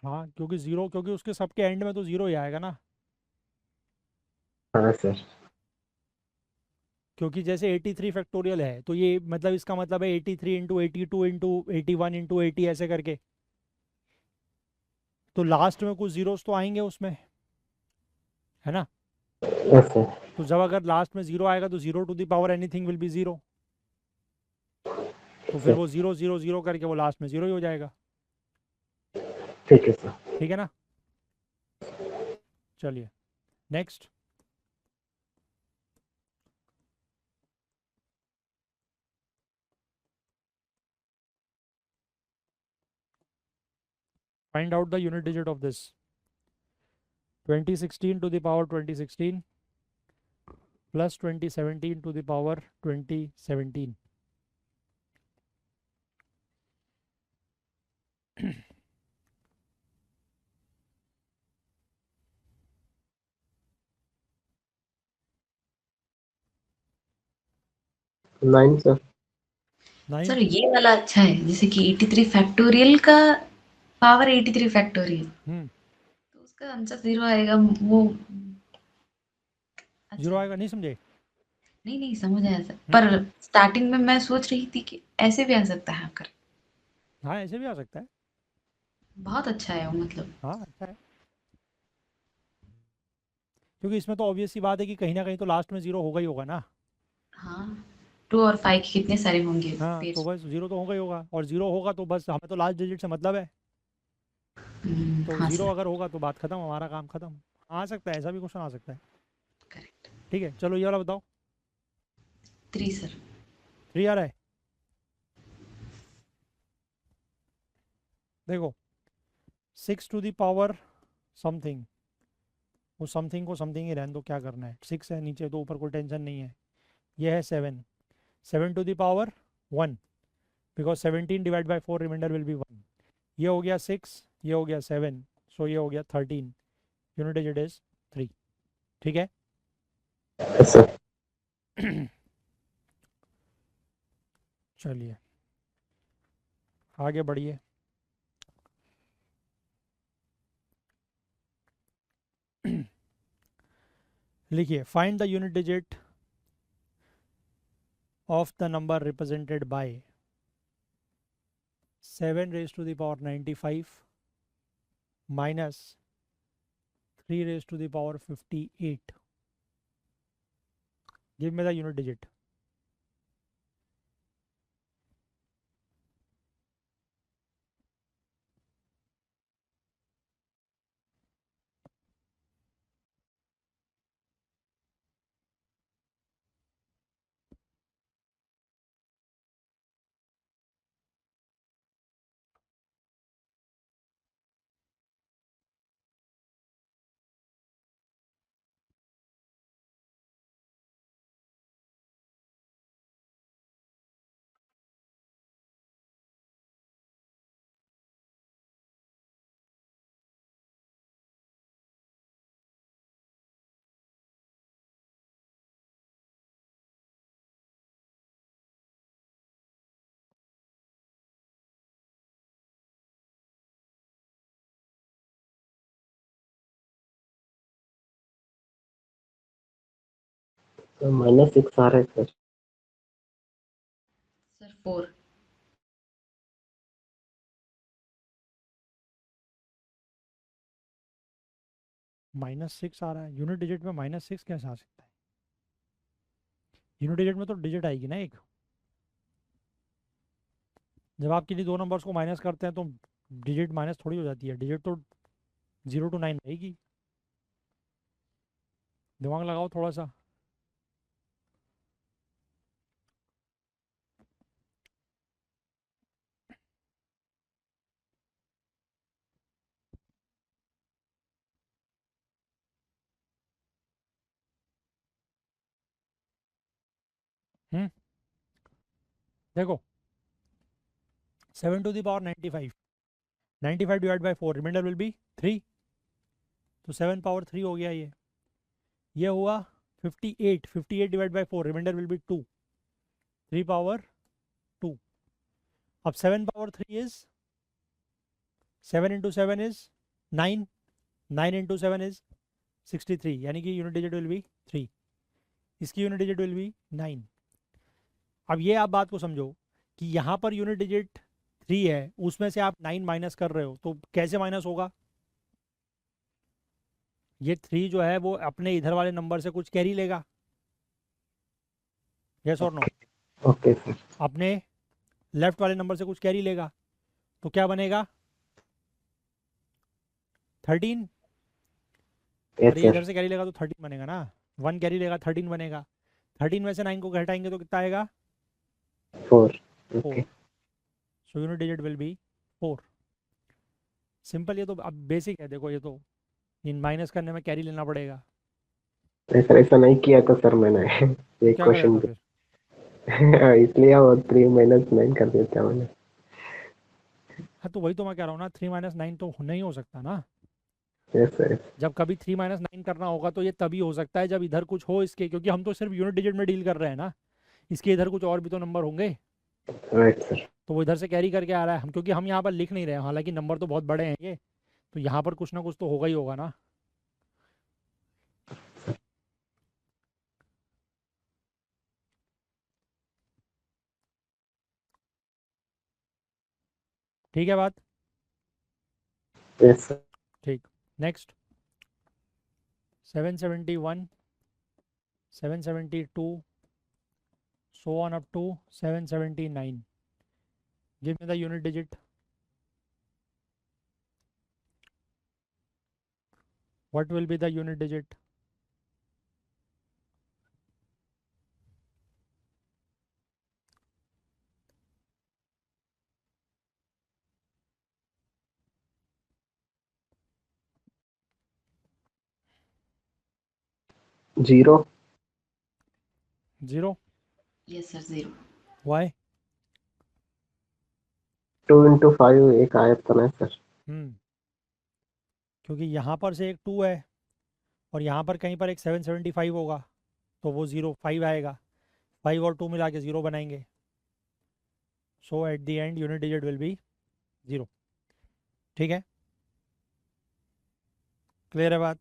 S1: हाँ क्योंकि जीरो, क्योंकि उसके सबके एंड में तो जीरो ही आएगा ना।
S2: हाँ सर।
S1: क्योंकि जैसे 83 फैक्टोरियल है तो ये मतलब इसका मतलब है 83 इंटू 82 इंटू 81 इंटू 80 ऐसे करके, तो लास्ट में कुछ जीरोस तो आएंगे उसमें, है ना।
S2: Yes sir.
S1: तो जब अगर लास्ट में जीरो आएगा तो zero to the power anything will be zero, तो फिर
S2: सर
S1: वो जीरो जीरो जीरो करके वो लास्ट में जीरो ही हो जाएगा।
S2: ठीक है सर।
S1: ठीक है ना। चलिए next. Find out the unit digit of this 2016 to the power 2016 plus 2017 to the power 2017।
S2: 9 sir.
S1: Nine.
S3: Sir ये वाला अच्छा है, जैसे कि 83 फैक्टोरियल का पावर 83 फैक्टोरियल,
S1: हम्म।
S3: तो उसका आंसर जीरो आएगा वो। अच्छा
S1: जीरो
S3: है।
S1: आएगा, नहीं समझे?
S3: नहीं नहीं समझ आया सर,
S1: हम्म।
S3: पर स्टार्टिंग में मैं सोच रही थी कि ऐसे भी आ सकता है आकर।
S1: हाँ ऐसे भी आ सकता है।
S3: बहुत अच्छा है वो, मतलब।
S1: हाँ अच्छा है, क्योंकि इसमें तो ऑब्वियस सी बात है कि कहीं ना कहीं तो लास्ट में जीरो होगा ही होगा ना।
S3: हाँ, 2 और 5 के कितने सारे होंगे
S1: हाँ तो
S3: पेज।
S1: बस जीरो तो होगा ही होगा, और जीरो होगा तो बस हमें तो लास्ट डिजिट से मतलब है। तो
S3: हाँ
S1: जीरो
S3: सर।
S1: अगर होगा तो बात खत्म, हमारा काम खत्म। आ सकता है, ऐसा भी क्वेश्चन आ सकता है।
S3: करेक्ट।
S1: ठीक है चलो ये वाला बताओ।
S3: 3 सर।
S1: थ्री आ रहा है। देखो 6 टू द पावर समथिंग, वो समथिंग को समथिंग ही रहने दो, क्या करना है, 6 है नीचे तो ऊपर कोई टेंशन नहीं है। ये है 7, 7 to the power 1, because 17 divide by 4 remainder will be 1। ये हो गया 6, ये हो गया 7, सो ये हो गया 13। Unit digit is 3। ठीक है।
S2: Yes sir.
S1: चलिए आगे बढ़िए। लिखिए find the unit digit of the number represented by 7 raise to the power 95 minus 3 raise to the power 58। Give me the unit digit.
S2: तो -6 आ रहा है सर।
S3: सर 4।
S1: -6 आ रहा है यूनिट डिजिट में, -6 कैसे आ सकता है? यूनिट डिजिट में तो डिजिट आएगी ना एक। जब आप किसी दो नंबर्स को माइनस करते हैं तो डिजिट माइनस थोड़ी हो जाती है, डिजिट तो 0 to 9 रहेगी। दिमाग लगाओ थोड़ा सा। देखो 7 to the power 95, 95 divide by 4, remainder will be 3, तो 7 पावर 3 हो गया ये हुआ 58, 58 divide by 4, remainder will be 2, 3 power 2। अब 7 power 3 is 7 into 7 is 9, 9 into 7 is 63, यानी कि यूनिट डिजिट विल बी 3, इसकी यूनिट डिजिट विल बी 9। अब ये आप बात को समझो कि यहाँ पर यूनिट डिजिट 3 है, उसमें से आप 9 माइनस कर रहे हो, तो कैसे माइनस होगा? ये 3 जो है वो अपने इधर वाले नंबर से कुछ कैरी लेगा, यस और नो?
S2: Okay sir.
S1: अपने लेफ्ट वाले नंबर से कुछ कैरी लेगा, तो क्या बनेगा? 13।
S2: यस
S1: अरे
S2: सर।
S1: इधर से कैरी लेगा तो 13 बनेगा ना, 1 कैरी लेगा 13 बनेगा, 13 में से 9 को घटाएंगे तो कितना आएगा?
S2: 4।
S1: 4।
S2: Okay.
S1: So unit digit will be 4। Simple, ये तो अब बेसिक है, देखो ये तो इन माइनस करने में कैरी लेना पड़ेगा,
S2: सर ऐसा नहीं किया था सर मैंने
S1: तो
S2: एक
S1: क्या करेगा
S2: क्वेश्चन
S1: था फिर?
S2: इसलिए वो 3 - 9 कर देता मैंने।
S1: हाँ तो वही तो मैं कह रहा हूँ ना, 3 माइनस 9 तो नहीं हो सकता ना।
S2: Yes sir.
S1: जब कभी 3 माइनस 9 करना होगा तो ये तभी हो सकता है जब इधर कुछ हो इसके, क्योंकि हम तो सिर्फ यूनिट डिजिट में डील कर रहे हैं ना, इसके इधर कुछ और भी तो नंबर होंगे,
S2: राइट सर।
S1: तो वो इधर से कैरी करके आ रहा है, हम क्योंकि हम यहाँ पर लिख नहीं रहे हैं, हालांकि नंबर तो बहुत बड़े हैं ये, तो यहाँ पर कुछ ना कुछ तो होगा ही होगा ना। ठीक है बात?
S2: Yes sir.
S1: ठीक। Next 771, 772, so on up to 779, give me the unit digit, what will be the unit digit?
S2: Zero.
S1: 0?
S3: Yes sir 0।
S1: why?
S2: 2 × 5 एक आयत ना सर।
S1: हम्म क्योंकि यहाँ पर से एक 2 है और यहाँ पर कहीं पर एक 775 होगा, तो वो 0 5 आएगा, 5 और 2 मिला के 0 बनाएंगे, so at the end unit digit will be 0। ठीक है, क्लियर है बात?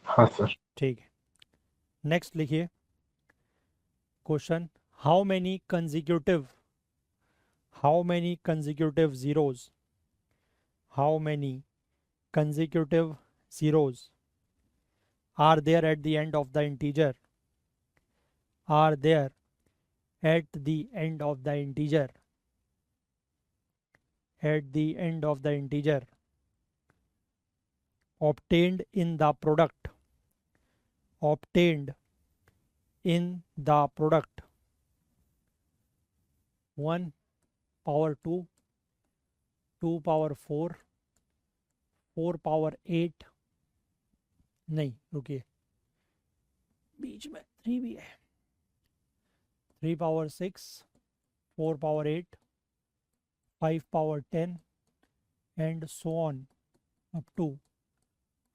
S2: हाँ सर।
S1: ठीक है, नेक्स्ट लिखिए question, how many consecutive zeros, how many consecutive zeros are there at the end of the integer, are there at the end of the integer, at the end of the integer obtained in the product, obtained in the product 1 power 2, 2 power 4, 4 power 8, नहीं रुकिए बीच में 3 भी है, 3 power 6, 4 power 8, 5 power 10 and so on up to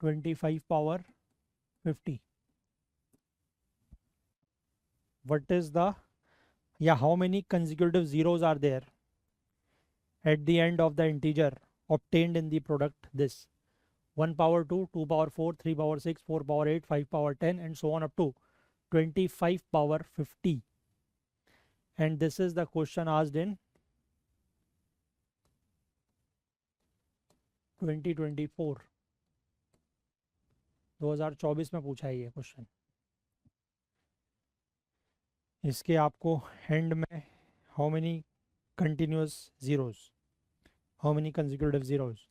S1: 25 power 50. What is the, yeah, how many consecutive zeros are there at the end of the integer obtained in the product this 1 power 2, 2 power 4, 3 power 6, 4 power 8, 5 power 10 and so on up to 25 power 50, and this is the question asked in 2024, 2024 में पूछा है ये question. इसके आपको and में how many continuous zeros, how many consecutive zeros,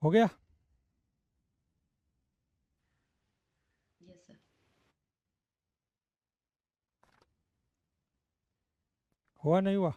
S1: हो गया?
S3: Yes sir.
S1: हुआ नहीं हुआ?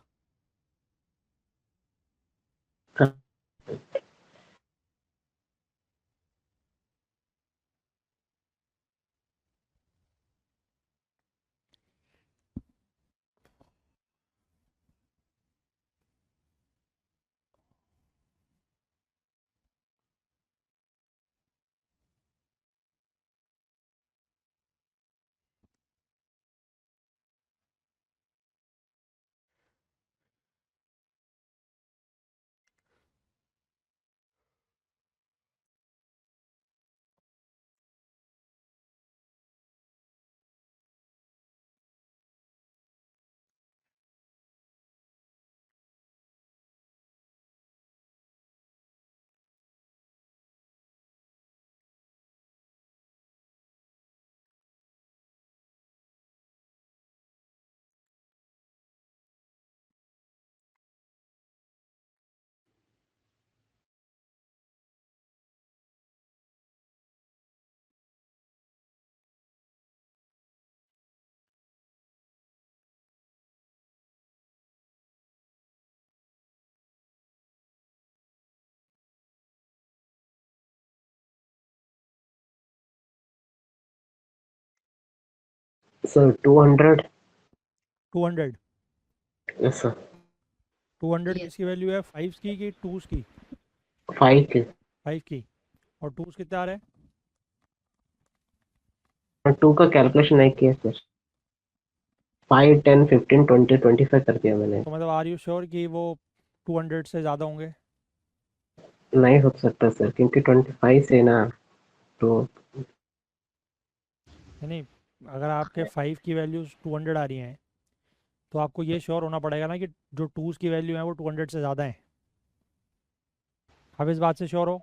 S2: सर 200।
S1: 200?
S2: Yes sir.
S1: 200
S3: यस
S1: किसकी वैल्यू है, 5 की कि 2s की?
S2: 5 के।
S1: 5 की। और 2s कितने आ रहे हैं?
S2: 2 का कैलकुलेशन नहीं किया सर। 5 10 15 20 25 कर दिया मैंने।
S1: तो मतलब आर यू श्योर कि वो 200 से ज़्यादा होंगे?
S2: नहीं हो सकता सर, क्योंकि 25 से ना, तो
S1: नहीं, अगर आपके 5 की वैल्यूज़ 200 आ रही हैं तो आपको ये श्योर होना पड़ेगा ना कि जो 2s की वैल्यू है वो 200 से ज़्यादा है। आप इस बात से श्योर हो?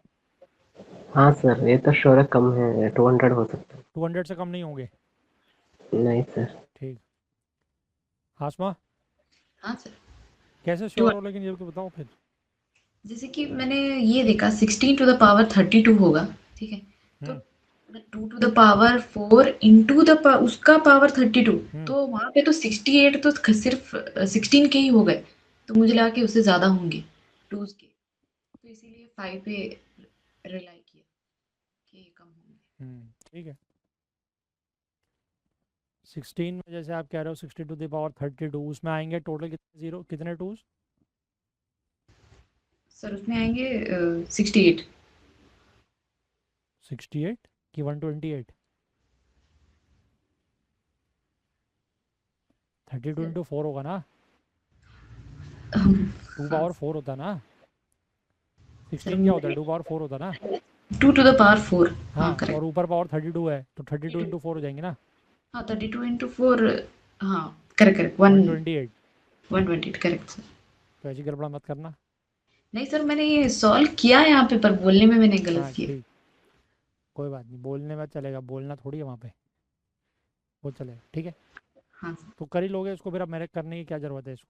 S2: हाँ सर, ये तो श्योर कम है, 200 हो सकता
S1: 200 से कम नहीं होंगे?
S2: है। नहीं सर।
S1: ठीक। हाशमा,
S3: हाँ सर।
S1: कैसे
S3: टू
S1: श्योर हो लेकिन, ये तो बताओ फिर।
S3: जैसे कि मैंने ये देखा 16 टू द पावर 32 होगा, ठीक है? तो
S1: हम्म।
S3: 2 टू द पावर 4 इंटू उसका पावर 32,
S1: हम्म।
S3: तो वहां पे तो 68 तो सिर्फ 16 के ही हो गए, तो मुझे लगा कि उससे ज्यादा होंगे टूज के, तो इसीलिए 5 पे रिलाई किया कि ये कम होंगे।
S1: ठीक है। 16 में जैसे आप कह रहे हो 60 टू द पावर 32, उसमें आएंगे टोटल कितने जीरो, कितने टूज?
S3: सर उसमें आएंगे 68।
S1: 68 कि 128? 32
S3: सर
S1: इंटू 4 होगा ना, 2
S3: हाँ
S1: पावर 4 होता ना।
S3: सर,
S1: 16 क्या होता है, 2 पावर 4 होता ना।
S3: 2 टू द पावर 4, हाँ
S1: हाँ, और
S3: करेक्ट।
S1: ऊपर पावर 32 है तो 32 इंटू 4 हो जाएंगे ना,
S3: हाँ 32 इंटू 4, हाँ correct correct, one
S1: 128।
S3: 128 correct sir.
S1: तो ऐसी गड़बड़ा मत करना।
S3: नहीं सर, मैंने ये सॉल्व किया है यहाँ पे, पर बोलने में मैंने गलत
S1: हाँ
S3: किया।
S1: ठीक, कोई बात नहीं, बोलने में चलेगा, बोलना थोड़ी है वहाँ पे, वो चलेगा, ठीक है।
S3: हाँ सर।
S1: तो कर ही लोगे इसको, फिर अब मेरे करने की क्या ज़रूरत है इसको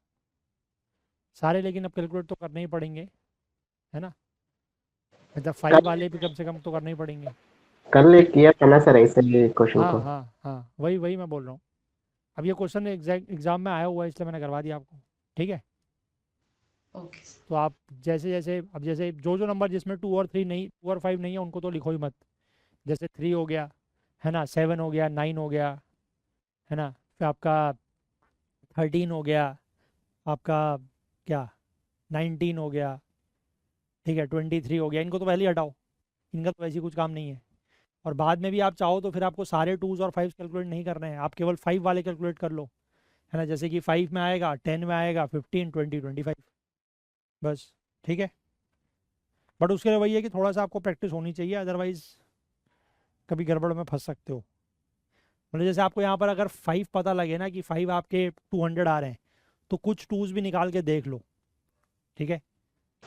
S1: सारे, लेकिन अब कैलकुलेट तो करने ही पड़ेंगे, है ना। मतलब 5
S2: कल
S1: वाले भी कम से कम तो करने ही पड़ेंगे।
S2: कल एक किया था ना सर ऐसे ही क्वेश्चन
S1: हाँ
S2: को।
S1: हाँ हाँ, वही वही मैं बोल रहा हूँ। अब ये क्वेश्चन एग्जैक्ट एग्जाम में आया हुआ है इसलिए मैंने करवा दिया आपको, ठीक है।
S3: Okay sir.
S1: तो आप जैसे जैसे, अब जैसे जो जो नंबर जिसमें 2 और 3 नहीं, 2 और 5 नहीं है उनको तो लिखो ही मत। जैसे 3 हो गया, है ना, 7 हो गया, 9 हो गया, है ना, फिर आपका 13 हो गया, आपका क्या 19 हो गया, ठीक है, 23 हो गया, इनको तो पहले ही हटाओ, इनका तो वैसे ही कुछ काम नहीं है। और बाद में भी आप चाहो तो फिर आपको सारे 2s और 5s कैलकुलेट नहीं करने हैं, आप केवल 5 वाले कैलकुलेट कर लो, है ना। जैसे कि 5 में आएगा, 10 में आएगा, 15 20 25, बस, ठीक है। बट उसके लिए वही है कि थोड़ा सा आपको प्रैक्टिस होनी चाहिए, अदरवाइज कभी गड़बड़ में फंस सकते हो। मतलब जैसे आपको यहाँ पर अगर 5 पता लगे ना कि 5 आपके 200 आ रहे हैं, तो कुछ 2s भी निकाल के देख लो, ठीक है।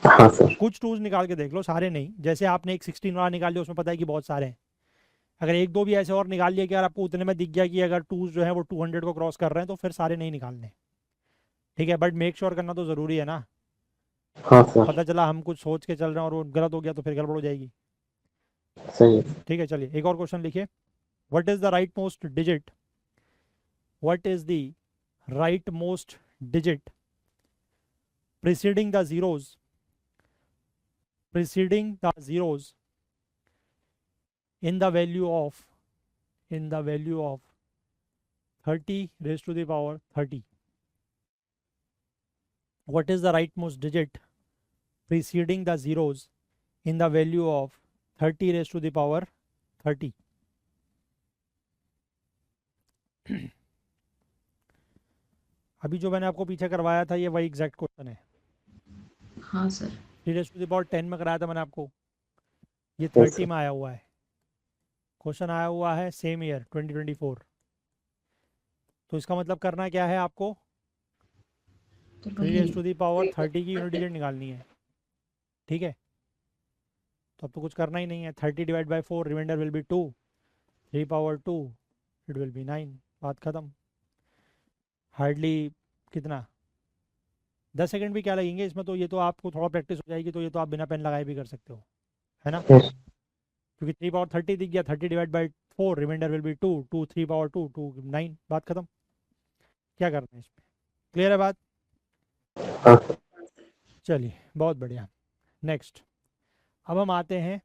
S2: हाँ सर।
S1: कुछ 2s निकाल के देख लो, सारे नहीं। जैसे आपने एक 16 वाला निकाल लिया, उसमें पता है कि बहुत सारे हैं, अगर एक दो भी ऐसे और निकाल लिए कि यार आपको उतने में दिख गया कि अगर 2s जो है वो 200 को क्रॉस कर रहे हैं, तो फिर सारे नहीं निकालने, ठीक है। बट मेक श्योर करना तो ज़रूरी है ना,
S2: हाँ सर,
S1: पता चला हम कुछ सोच के चल रहे हैं और वो गलत हो गया तो फिर गड़बड़ हो जाएगी।
S2: सही है।
S1: ठीक है, चलिए एक और क्वेश्चन लिखिए। What is the right most digit, what is the right most digit preceding the zeros, preceding the zeros in the value of, in the value of 30 raised to the power 30? What is the rightmost digit preceding the zeros in the value of 30 raised to the power 30? अभी जो मैंने आपको पीछे करवाया था ये वही exact question है।
S3: हाँ sir.
S1: 3 raised to the power 10 में कराया था मैंने आपको, ये
S2: Yes,
S1: 30
S2: sir.
S1: में आया हुआ है। क्वेश्चन आया हुआ है सेम ईयर 2024। तो इसका मतलब करना क्या है आपको,
S3: तो
S1: 3
S3: वही
S1: रेज टू दी पावर 30 की यूनिट डिजिट निकालनी है। ठीक है, तो अब तो कुछ करना ही नहीं है। 30 divide by 4, remainder will be 2, 3 power 2, it will be 9। बात खत्म। हार्डली कितना 10 सेकंड भी क्या लगेंगे इसमें, तो ये तो आपको थोड़ा प्रैक्टिस हो जाएगी तो ये तो आप बिना पेन लगाए भी कर सकते हो, है ना।
S2: Yes.
S1: क्योंकि 3 पावर 30 दिख गया, 30 divide by 4, remainder will be 2, 2 3 power 2, 2 9। बात खत्म। क्या करना है इसमें, क्लियर है बात।
S2: हाँ सर।
S1: चलिए बहुत बढ़िया। नेक्स्ट, अब हम आते हैं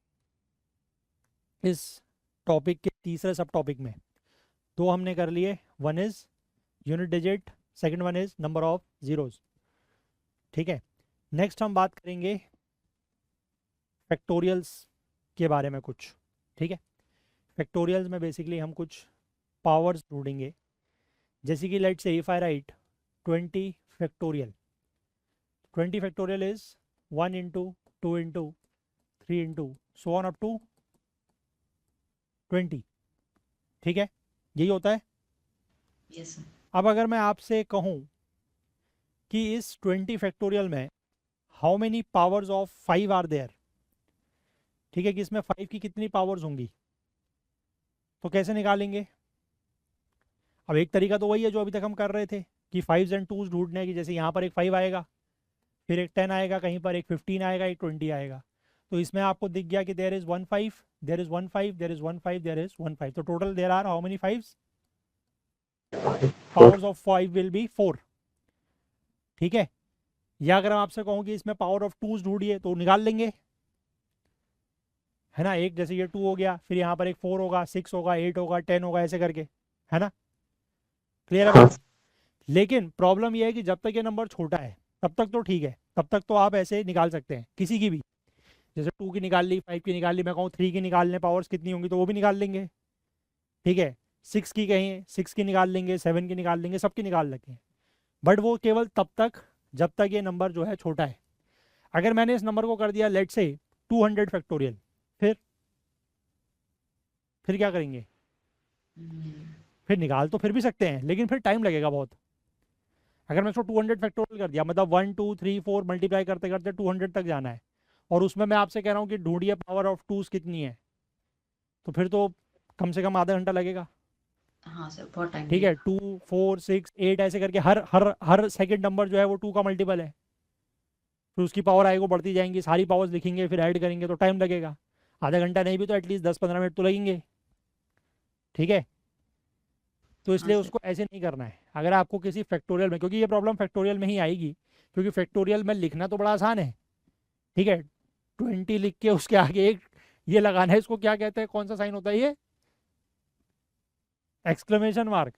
S1: इस टॉपिक के तीसरे सब टॉपिक में। दो हमने कर लिए, one is unit digit, second one is number of zeros. ठीक है, नेक्स्ट हम बात करेंगे फैक्टोरियल्स के बारे में कुछ। ठीक है, फैक्टोरियल्स में बेसिकली हम कुछ पावर्स ढूंढेंगे। जैसे कि let say if I write 20 factorial, 20 factorial is 1 into 2 into 3 into so on up to 20। ठीक है, यही होता है।
S3: Yes sir.
S1: अब अगर मैं आपसे कहूं कि इस 20 फैक्टोरियल में how many powers of 5 are there, ठीक है, कि इसमें 5 की कितनी पावर्स होंगी, तो कैसे निकालेंगे। अब एक तरीका तो वही है जो अभी तक हम कर रहे थे कि 5s एंड 2s ढूंढने की। जैसे यहाँ पर एक 5 आएगा, फिर एक 10 आएगा, कहीं पर एक 15 आएगा, एक 20 आएगा। तो इसमें आपको दिख गया कि there is 1 5, there is 1 5, there is 1 5, there is 1 5। तो total there are how many 5s, powers of 5 will be 4। ठीक है, या अगर मैं आपसे कहूँ कि इसमें पावर ऑफ 2s ढूंढिए तो निकाल लेंगे, है ना। एक जैसे ये 2 हो गया, फिर यहाँ पर एक 4 होगा, 6 होगा, 8 होगा, 10 होगा, ऐसे करके, है ना। क्लियर है
S2: हाँ
S1: बात। लेकिन प्रॉब्लम यह है कि जब तक ये नंबर छोटा है तब तक तो ठीक है, तब तक तो आप ऐसे निकाल सकते हैं किसी की भी। जैसे 2 की निकाल ली, 5 की निकाल ली, मैं कहूँ 3 की निकालने पावर्स कितनी होंगी तो वो भी निकाल लेंगे। ठीक है, 6 की कहीं 6 की निकाल लेंगे, 7 की निकाल लेंगे, सबकी निकाल लेंगे। बट वो केवल तब तक जब तक ये नंबर जो है छोटा है। अगर मैंने इस नंबर को कर दिया लेट से 200 फैक्टोरियल, फिर क्या करेंगे, फिर निकाल तो फिर भी सकते हैं लेकिन फिर टाइम लगेगा बहुत। अगर मैं इसको 200 फैक्टोरियल कर दिया, मतलब 1 2 3 4 मल्टीप्लाई करते करते 200 तक जाना है, और उसमें मैं आपसे कह रहा हूँ कि ढूंढिए पावर ऑफ 2s कितनी है, तो फिर तो कम से कम आधा घंटा लगेगा।
S3: हाँ सर, बहुत टाइम
S1: ठीक है,
S3: लगेगा।
S1: 2 4 6 8 ऐसे करके हर हर हर सेकंड नंबर जो है वो 2 का मल्टीपल है। फिर उसकी पावर आएगी, बढ़ती जाएंगी, सारी पावर्स लिखेंगे, फिर ऐड करेंगे, तो टाइम लगेगा। आधा घंटा नहीं भी तो एटलीस्ट 10 15 मिनट तो लगेंगे। ठीक है, तो
S3: हाँ
S1: इसलिए
S3: सर।
S1: उसको ऐसे नहीं करना है। अगर आपको किसी फैक्टोरियल में, क्योंकि ये प्रॉब्लम फैक्टोरियल में ही आएगी, क्योंकि फैक्टोरियल में लिखना तो बड़ा आसान है। ठीक है, 20 लिख के उसके आगे एक ये लगाना है, इसको क्या कहते हैं, कौन सा साइन होता है ये, एक्सक्लेमेशन मार्क,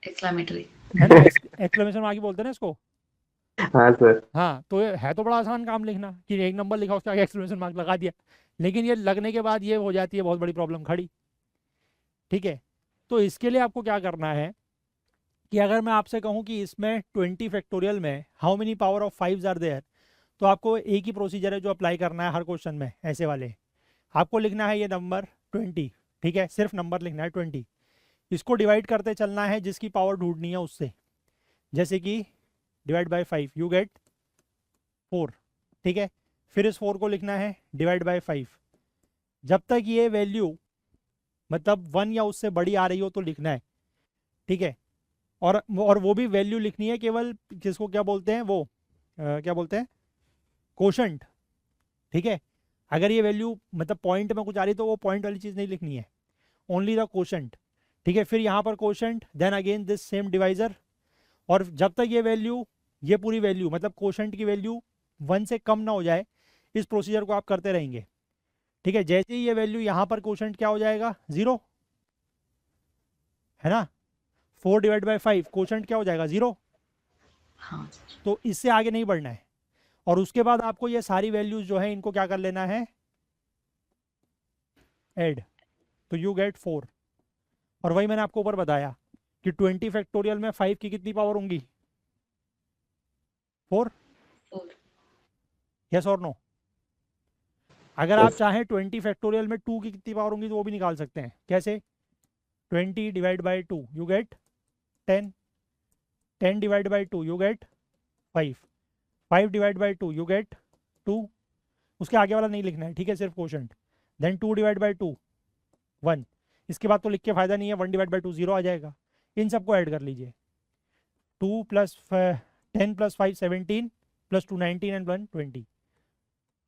S3: एक्सक्लेमेटरी।
S1: है ना। एक्सक्लेमेशन मार्क ही बोलते हैं ना इसको।
S2: हाँ सर।
S1: हाँ, तो ये है तो बड़ा आसान काम लिखना कि एक नंबर लिखा उसके आगे एक्सक्लेमेशन मार्क लगा दिया, लेकिन ये लगने के बाद ये हो जाती है बहुत बड़ी प्रॉब्लम खड़ी। ठीक है, तो इसके लिए आपको क्या करना है कि अगर मैं आपसे कहूँ कि इसमें 20 फैक्टोरियल में how many power of 5s are there, तो आपको एक ही प्रोसीजर है जो अप्लाई करना है हर क्वेश्चन में ऐसे वाले। आपको लिखना है ये नंबर 20। ठीक है, सिर्फ नंबर लिखना है 20, इसको डिवाइड करते चलना है जिसकी पावर ढूंढनी है उससे। जैसे कि डिवाइड बाय 5 यू गेट 4। ठीक है, फिर इस 4 को लिखना है डिवाइड बाय 5। जब तक ये वैल्यू मतलब 1 या उससे बड़ी आ रही हो तो लिखना है। ठीक है, और वो भी वैल्यू लिखनी है केवल, जिसको क्या बोलते हैं वो क्या बोलते हैं, कोशंट, ठीक है। अगर ये वैल्यू मतलब पॉइंट में कुछ आ रही तो वो पॉइंट वाली चीज़ नहीं लिखनी है, ओनली द कोशंट, ठीक है। फिर यहाँ पर quotient, then again this same divisor, और जब तक ये वैल्यू, ये पूरी वैल्यू मतलब कोशंट की वैल्यू 1 से कम ना हो जाए, इस प्रोसीजर को आप करते रहेंगे, ठीक है। जैसे ही ये वैल्यू यहाँ पर कोशंट क्या हो जाएगा, 0, है ना। 4/5 कोशंट क्या हो जाएगा, 0।
S3: हाँ सर।
S1: तो इससे आगे नहीं बढ़ना है, और उसके बाद आपको ये सारी वैल्यूज जो है इनको क्या कर लेना है, ऐड, तो यू गेट 4। और वही मैंने आपको ऊपर बताया कि 20 फैक्टोरियल में 5 की कितनी पावर होंगी, 4,
S3: 4।
S1: यस और नो। अगर आप
S2: Yes.
S1: चाहें 20 फैक्टोरियल में 2 की कितनी पावर होंगी तो वो भी निकाल सकते हैं। कैसे, 20 divide by 2 you get 10, 10 divide by 2 you get 5, 5 divide by 2 you get 2। उसके आगे वाला नहीं लिखना है, ठीक है, सिर्फ क्वोशंट। देन 2 डिवाइड बाई 2 1, इसके बाद तो लिख के फायदा नहीं है, 1 डिवाइड बाई 2 0 आ जाएगा। इन सबको ऐड कर लीजिए, 2 प्लस 10 प्लस 5 17 प्लस 2 19 एंड 1 20।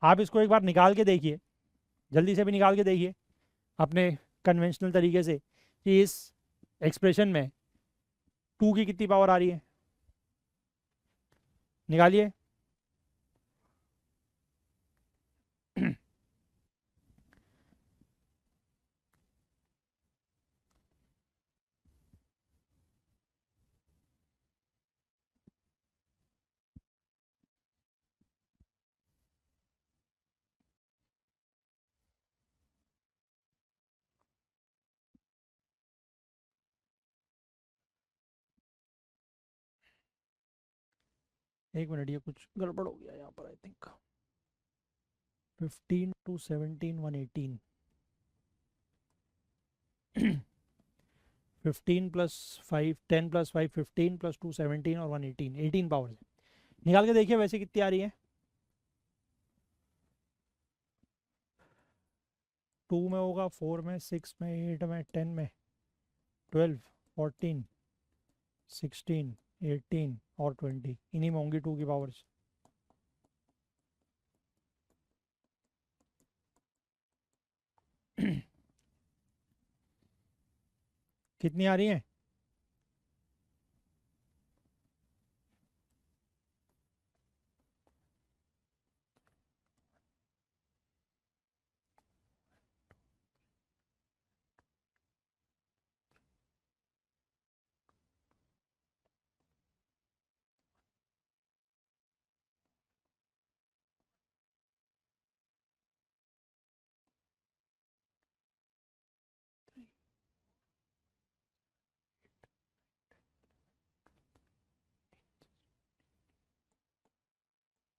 S1: आप इसको एक बार निकाल के देखिए, जल्दी से भी निकाल के देखिए अपने कन्वेंशनल तरीके से कि इस एक्सप्रेशन में 2 की कितनी पावर आ रही है, निकालिए। एक मिनट, ये कुछ गड़बड़ हो गया यहाँ पर, I think 15 to 17 118 15 plus 5 10 plus 5 15 plus 2 17 और 118 18 पावर है। निकाल के देखिए वैसे कितनी आ रही है। 2 में होगा, 4 में, 6 में, 8 में, 10 में, 12 14 16 18 और 20, इन्हीं में होंगी 2 की पावर्स। कितनी आ रही हैं,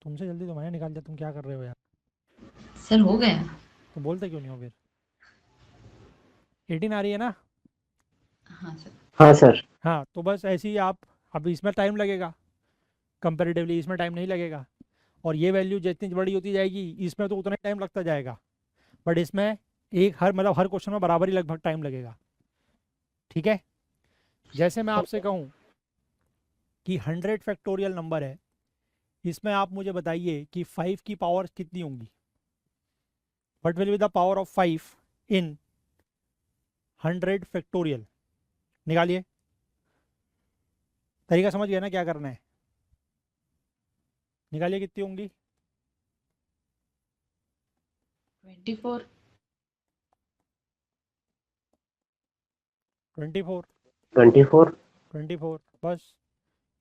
S1: तुमसे जल्दी तो मैंने निकाल दिया, तुम क्या कर रहे हो यार।
S3: सर हो गया।
S1: तो बोलते क्यों नहीं हो फिर। 18 आ रही है ना।
S3: हाँ सर।
S2: हाँ सर।
S1: हाँ, तो बस ऐसे ही आप, अब इसमें टाइम लगेगा कंपेरेटिवली, इसमें टाइम नहीं लगेगा। और ये वैल्यू जितनी बड़ी होती जाएगी इसमें तो उतना टाइम लगता जाएगा, बट इसमें एक हर मतलब हर क्वेश्चन में बराबर ही लगभग टाइम लगेगा, ठीक है। जैसे मैं आपसे कहूँ कि 100 फैक्टोरियल नंबर है, इसमें आप मुझे बताइए कि 5 की पावर कितनी होंगी, what will be the power of 5 in 100 factorial. निकालिए, तरीका समझ गया ना क्या करना है, निकालिए कितनी होंगी।
S3: 24।
S1: 24,
S2: 24।
S1: 24, बस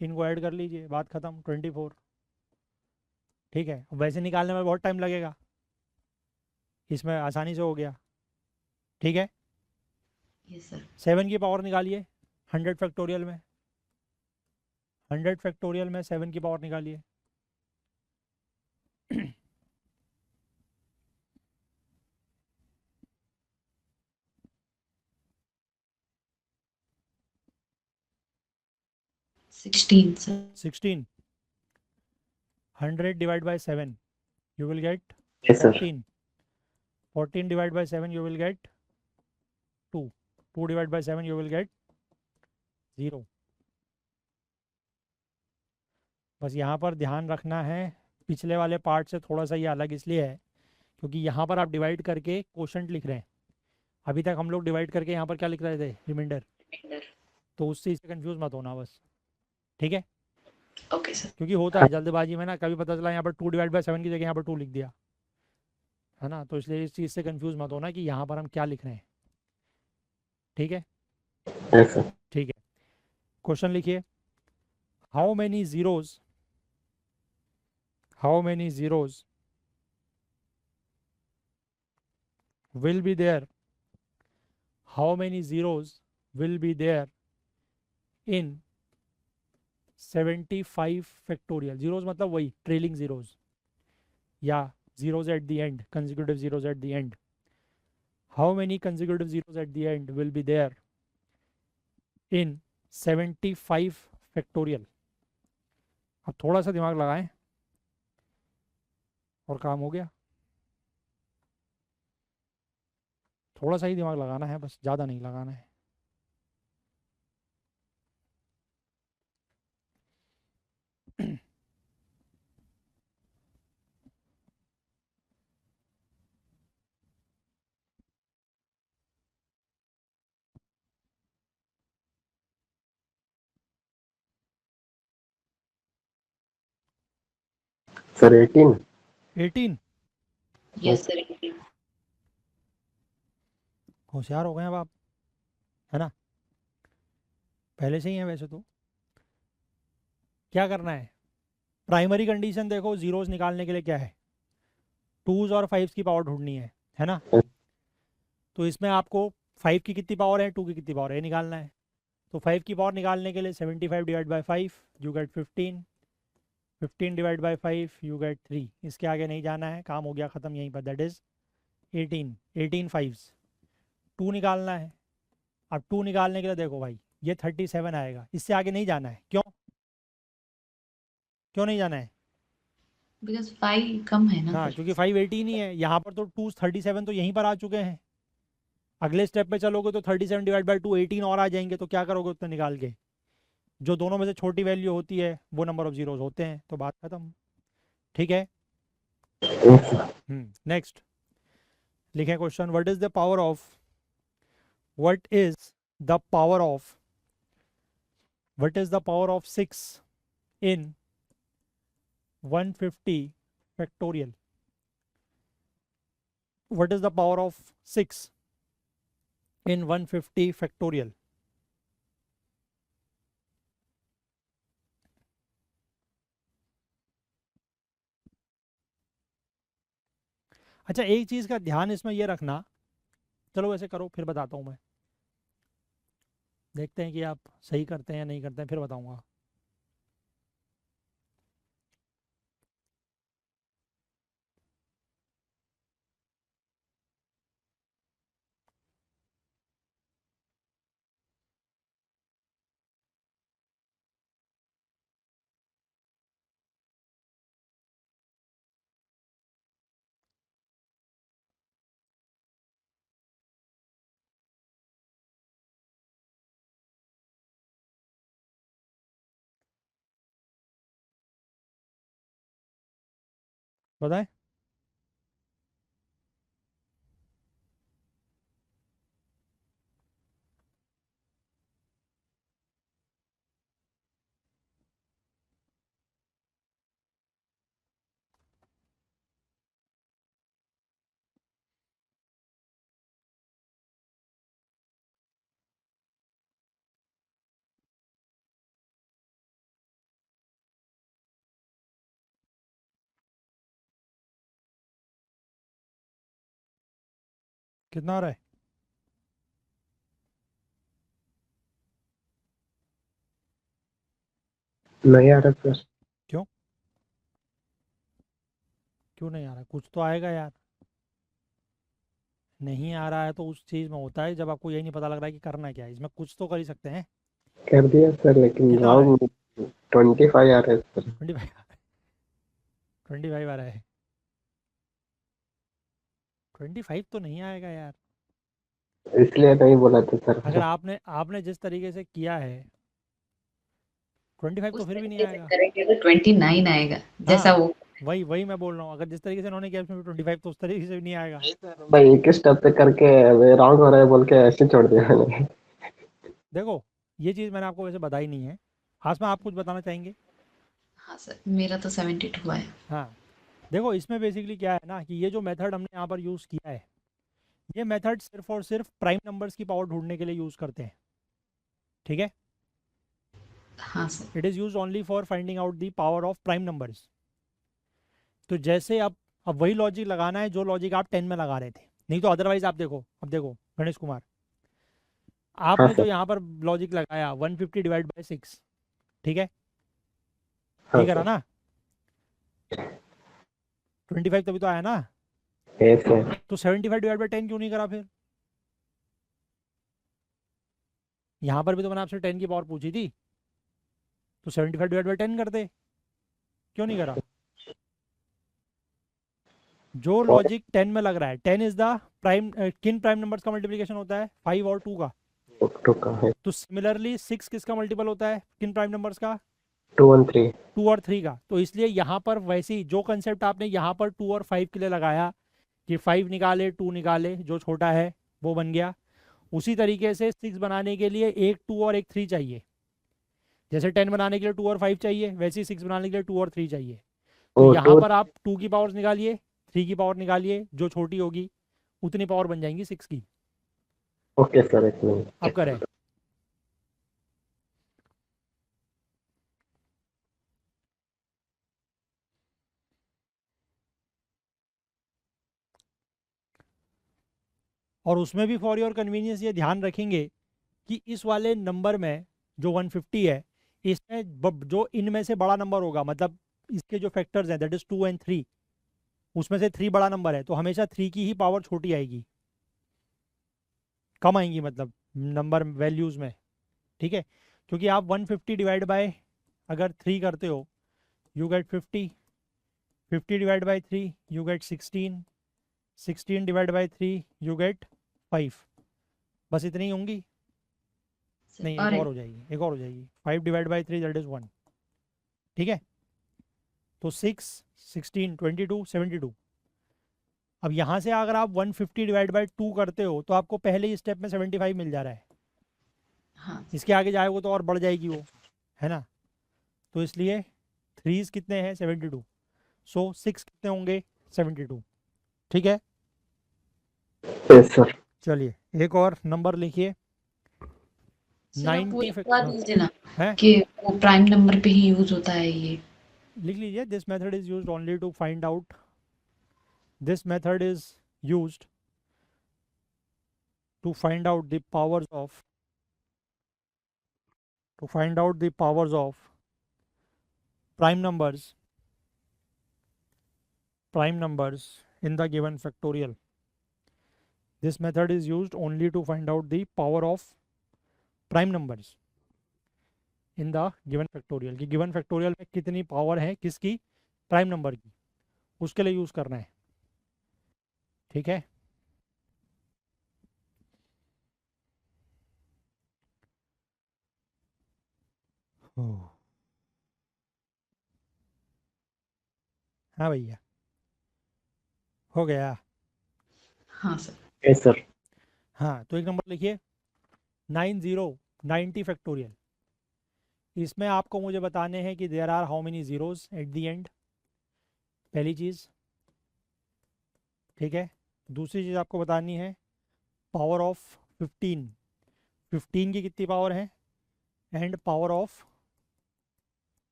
S1: इनको ऐड कर लीजिए, बात खत्म, 24, ठीक है। वैसे निकालने में बहुत टाइम लगेगा, इसमें आसानी से हो गया, ठीक है।
S3: Yes sir.
S1: 7 की पावर निकालिए 100 फैक्टोरियल में, 100 फैक्टोरियल में 7 की पावर निकालिए।
S3: Sixteen sir.
S1: 16, 100 divide by 7 you will get
S2: Yes, sir.
S1: 14, 14 divided by 7 you will get 2, 2 divided by 7 you will get 0। बस यहाँ पर ध्यान रखना है पिछले वाले पार्ट से थोड़ा सा ये अलग इसलिए है क्योंकि यहाँ पर आप डिवाइड करके क्वोशंट लिख रहे हैं। अभी तक हम लोग डिवाइड करके यहाँ पर क्या लिख रहे थे, रिमाइंडर। तो उस चीज़ से कंफ्यूज मत होना बस, ठीक है।
S3: Okay sir.
S1: क्योंकि होता है जल्दबाजी में ना, कभी पता चला यहाँ पर 2/7 की जगह यहाँ पर 2 लिख दिया, है ना। तो इसलिए इस चीज़ से कंफ्यूज मत होना कि यहाँ पर हम क्या लिख रहे हैं, ठीक है।
S2: Yes sir.
S1: ठीक है, क्वेश्चन लिखिए। How many zeros will be there how many zeros will be there in 75 factorial? zeros मतलब वही ट्रेलिंग zeros या zeros at the end, consecutive zeros at the end. How many consecutive zeros at the end will be there in 75 factorial? अब थोड़ा सा दिमाग लगाएं और काम हो गया। थोड़ा सा ही दिमाग लगाना है बस, ज़्यादा नहीं लगाना है।
S2: सर 18।
S1: 18
S3: yes sir.
S1: होशियार हो गए अब आप, है ना। पहले से ही है वैसे तो। क्या करना है, प्राइमरी कंडीशन देखो जीरोस निकालने के लिए क्या है, 2s और 5s की पावर ढूंढनी है ना। तो इसमें आपको 5 की कितनी पावर है, 2 की कितनी पावर है, ये निकालना है। तो 5 की पावर निकालने के लिए 75 divide by 5 you get 15, 15 divide by 5 you get 3। इसके आगे नहीं जाना है, काम हो गया ख़त्म यहीं पर, दैट इज़ 18। 18 5s। 2 निकालना है। अब 2 निकालने के लिए देखो भाई, ये 37 आएगा, इससे आगे नहीं जाना है। क्यों क्यों नहीं जाना है?
S3: बिकॉज 5 कम है ना
S1: हाँ,
S3: सर।
S1: क्योंकि 5 18 ही है यहाँ पर, तो 2 37 तो यहीं पर आ चुके हैं। अगले स्टेप पे चलोगे तो 37 डिवाइड बाई 2 18 और आ जाएंगे, तो क्या करोगे उतना निकाल के, जो दोनों में से छोटी वैल्यू होती है वो नंबर ऑफ जीरोज होते हैं, तो बात खत्म, ठीक है।
S2: Yes sir.
S1: नेक्स्ट लिखें question. What is the power of what is the power of what is the power of 6 in 150 factorial? What is the power of 6 in 150 factorial? अच्छा, एक चीज़ का ध्यान इसमें ये रखना, चलो वैसे करो फिर बताता हूँ मैं, देखते हैं कि आप सही करते हैं या नहीं करते हैं, फिर बताऊँगा। बताएं। कितना आ रहा है?
S2: नहीं आ रहा सर।
S1: क्यों क्यों नहीं आ रहा? कुछ तो आएगा यार। नहीं आ रहा है तो उस चीज़ में होता है जब आपको यही नहीं पता लग रहा है कि करना क्या है, इसमें कुछ तो कर ही सकते हैं।
S2: कर दिया सर, लेकिन
S1: कितना आ रहा है?
S2: रॉन्ग 25 आ रहा है सर।
S1: 25 25 आ रहा है। 25 तो नहीं आएगा यार।
S2: इसलिए नहीं बोला था सर।
S1: अगर आपने आपने जिस तरीके से किया है 25 तो
S3: उस
S1: फिर भी नहीं
S3: तरीके से
S1: आएगा।
S3: करेंगे तो 29 आएगा, जैसा
S1: हाँ,
S3: वो
S1: वही वही मैं बोल रहा हूँ, अगर जिस तरीके से उन्होंने किया उसमें 25 तो उस तरीके से भी नहीं आएगा।
S2: भाई एक ही स्टेप पे करके रॉन्ग हो रहा है बोल के ऐसे छोड़ दिया मैंने।
S1: देखो ये चीज़ मैंने आपको वैसे बताई नहीं है। हाथ में आप कुछ बताना चाहेंगे?
S3: हाँ सर, मेरा तो 72 है।
S1: हाँ, देखो इसमें बेसिकली क्या है ना कि ये जो मेथड हमने यहाँ पर यूज़ किया है, ये मेथड सिर्फ और सिर्फ प्राइम नंबर्स की पावर ढूंढने के लिए यूज़ करते हैं। ठीक है,
S3: हाँ sir.
S1: It is use only for finding out the power of prime numbers. तो जैसे अब वही लॉजिक लगाना है जो लॉजिक आप 10 में लगा रहे थे, नहीं तो अदरवाइज आप देखो, अब देखो गणेश कुमार,
S2: हाँ
S1: आपने जो
S2: सर।
S1: यहाँ पर लॉजिक लगाया 150 डिवाइड बाई 6, ठीक है,
S2: हाँ
S1: ठीक है
S2: सर।
S1: ना, 25 तभी तो आया ना।
S2: Yes sir.
S1: तो 75 डिवाइड बाई 10 क्यों नहीं करा फिर? यहाँ पर भी तो मैंने आपसे 10 की पावर पूछी थी, तो 75 डिवाइड बाई 10 करते, क्यों नहीं करा? जो
S2: और
S1: लॉजिक 10 में लग रहा है, 10 इज द प्राइम, किन प्राइम नंबर्स का मल्टीप्लिकेशन होता है? 5 और 2 का।
S2: टू का है।
S1: तो सिमिलरली 6 किसका मल्टीपल होता है किन प्राइम नंबर्स का?
S2: 2 और 3।
S1: 2 और 3 का। तो इसलिए यहाँ पर वैसे ही जो कंसेप्ट आपने यहाँ पर 2 और 5 के लिए लगाया कि 5 निकाले 2 निकाले, जो छोटा है वो बन गया, उसी तरीके से 6 बनाने के लिए एक 2 और एक 3 चाहिए। जैसे 10 बनाने के लिए 2 और 5 चाहिए, वैसे ही 6 बनाने के लिए 2 और 3 चाहिए। तो
S2: ओ
S1: यहाँ
S2: टू।
S1: पर आप 2 की पावर्स निकालिए, 3 की पावर निकालिए, जो छोटी होगी उतनी पावर बन जाएंगी 6 की।
S2: ओके सर, एक
S1: अब
S2: मिनट।
S1: करें। और उसमें भी फॉर योर कन्वीनियंस ये ध्यान रखेंगे कि इस वाले नंबर में जो 150 है, इसमें जो इनमें से बड़ा नंबर होगा, मतलब इसके जो फैक्टर्स हैं दैट इज 2 एंड 3, उसमें से 3 बड़ा नंबर है, तो हमेशा 3 की ही पावर छोटी आएगी, कम आएंगी, मतलब नंबर वैल्यूज में। ठीक है, क्योंकि आप 150 डिवाइड बाय अगर 3 करते हो, you get 50, 50 divide by 3 you get 16, 16 divide by 3 you get 5। बस इतनी ही होंगी?
S3: सर
S1: नहीं, एक
S3: और
S1: और हो जाएगी, एक और हो जाएगी, 5 डिवाइड बाई 3 दैट इज 1। ठीक है, तो 6, 16, 22, 72। अब यहाँ से अगर आप 150 डिवाइड बाई 2 करते हो तो आपको पहले ही स्टेप में 75 मिल जा रहा है।
S3: हाँ
S1: इसके आगे जाएगा तो और बढ़ जाएगी वो, है ना। तो इसलिए थ्रीज कितने हैं? 72। सो 6 कितने होंगे? 72। ठीक है,
S2: यस सर।
S1: चलिए एक और नंबर लिखिए।
S3: सर, आप वो
S1: 90
S3: एक बात
S1: हाँ,
S3: लिख देना
S1: है,
S3: कि वो प्राइम नंबर पे ही यूज होता है ये।
S1: लिख लीजिए। This method is used only to find out, this method is used to find out the powers of to find out the powers of prime numbers in the given factorial. This method is used only to find out the power of prime numbers in the given factorial, कि given factorial में कितनी power है किसकी? Prime number की, उसके लिए use करना है। ठीक है, हाँ भैया, हो गया।
S3: हाँ सर।
S2: Yes sir.
S1: हाँ, तो एक नंबर लिखिए, 90 फैक्टोरियल। इसमें आपको मुझे बताने हैं कि there are how many zeros at the end, पहली चीज़। ठीक है, दूसरी चीज़ आपको बतानी है पावर ऑफ 15, 15 की कितनी पावर है, and power of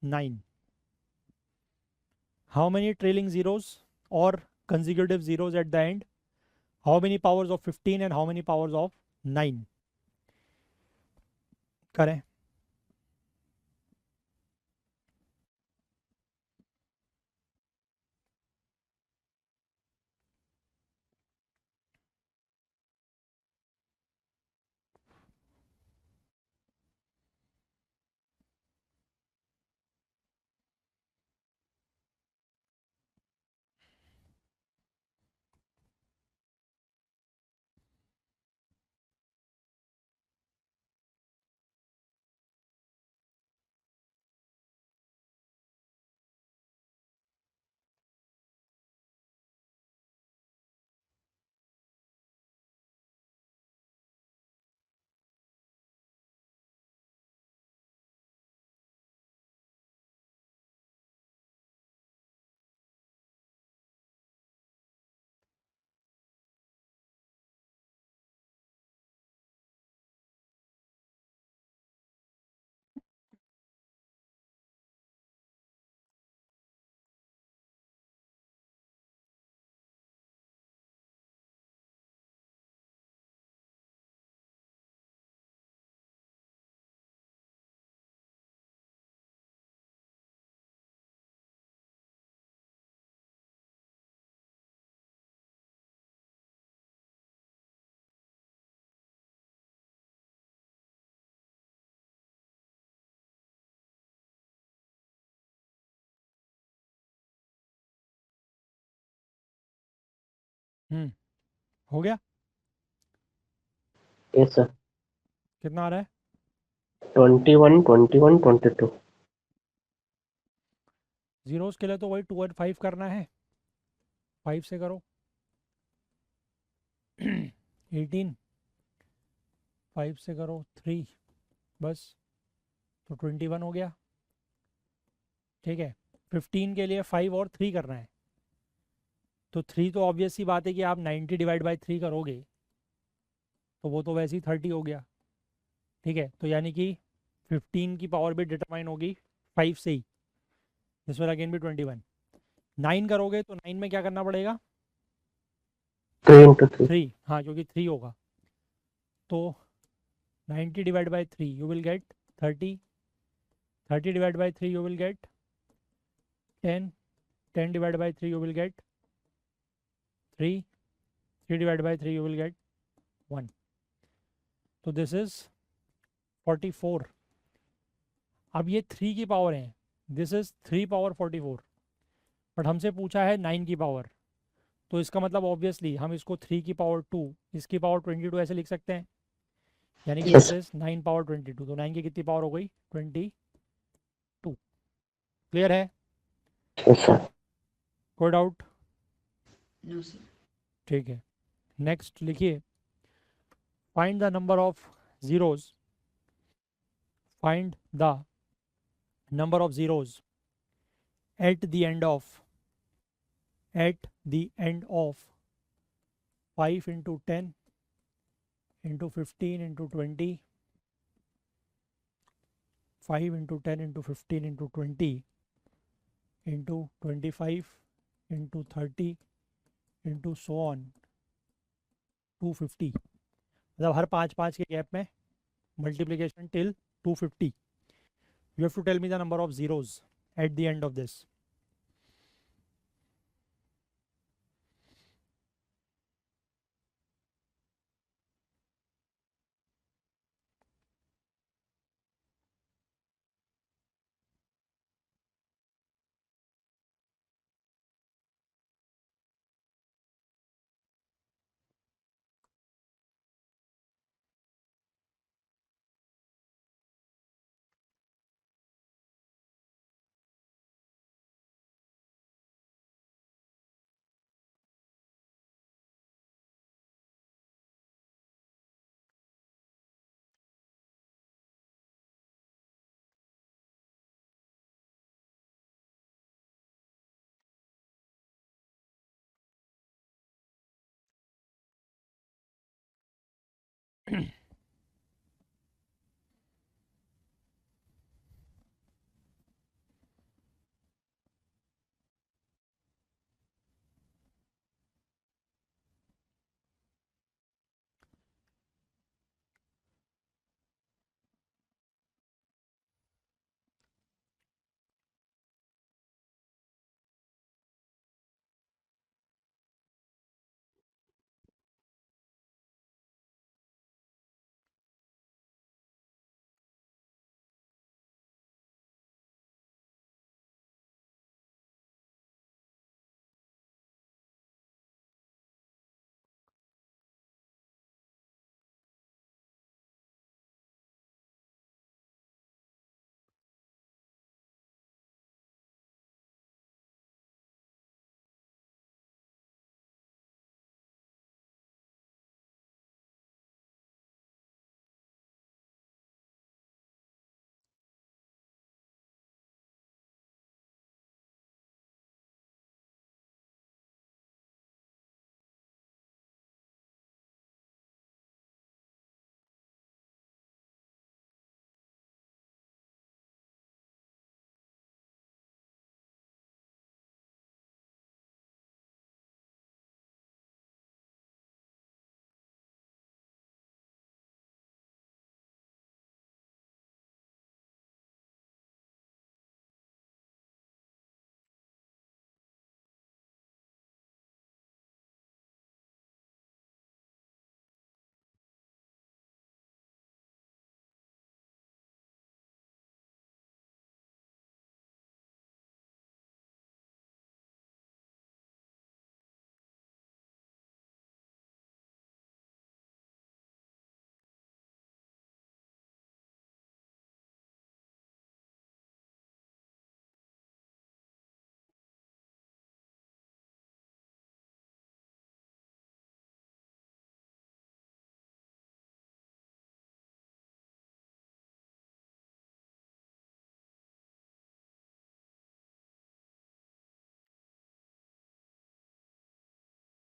S1: 9, how many trailing zeros or consecutive zeros at the end, how many powers of 15 and how many powers of 9। करें। हो गया?
S2: Yes sir.
S1: कितना आ रहा है?
S2: 21, 21, 22।
S1: जीरोस के लिए तो वही 2 और 5 करना है, 5 से करो। 18, 5 से करो 3, बस, तो 21 हो गया। ठीक है, 15 के लिए 5 और 3 करना है, तो 3 तो ऑब्वियस सी बात है कि आप 90 डिवाइड बाई 3 करोगे तो वो तो वैसे ही 30 हो गया। ठीक है, तो यानी कि 15 की पावर भी डिटरमाइन होगी 5 से ही, दिस विल अगेन भी 21। 9 करोगे तो 9 में क्या करना पड़ेगा?
S2: 3 into 3।
S1: 3, हाँ, क्योंकि 3 होगा, तो 90 divide by 3 you will gate 30, 30 divide by 3 you will gate 10, 10 divide by 3 you will gate 3, 3 divide by 3 you will gate 1, तो दिस इज 44। अब ये 3 की पावर है, दिस इज 3 पावर 44, बट हमसे पूछा है 9 की पावर, तो इसका मतलब ऑब्वियसली हम इसको 3 की पावर 2, इसकी पावर 22 ऐसे लिख सकते हैं, यानी कि दिस
S2: यस।
S1: इज 9 पावर 22, तो 9 की कितनी पावर हो गई? 22। क्लियर है?
S2: Yes sir.
S1: कोई डाउट?
S3: No sir.
S1: ठीक है, नेक्स्ट लिखिए, find the number of zeros, find the number of zeros at the end of, at the end of 5 into 10 into 15 into 20, 5 into 10 into 15 into 20 into 25 into 30 into so on 250, मतलब हर 5 5 के gap में multiplication till 250। You have to tell me the number of zeros at the end of this.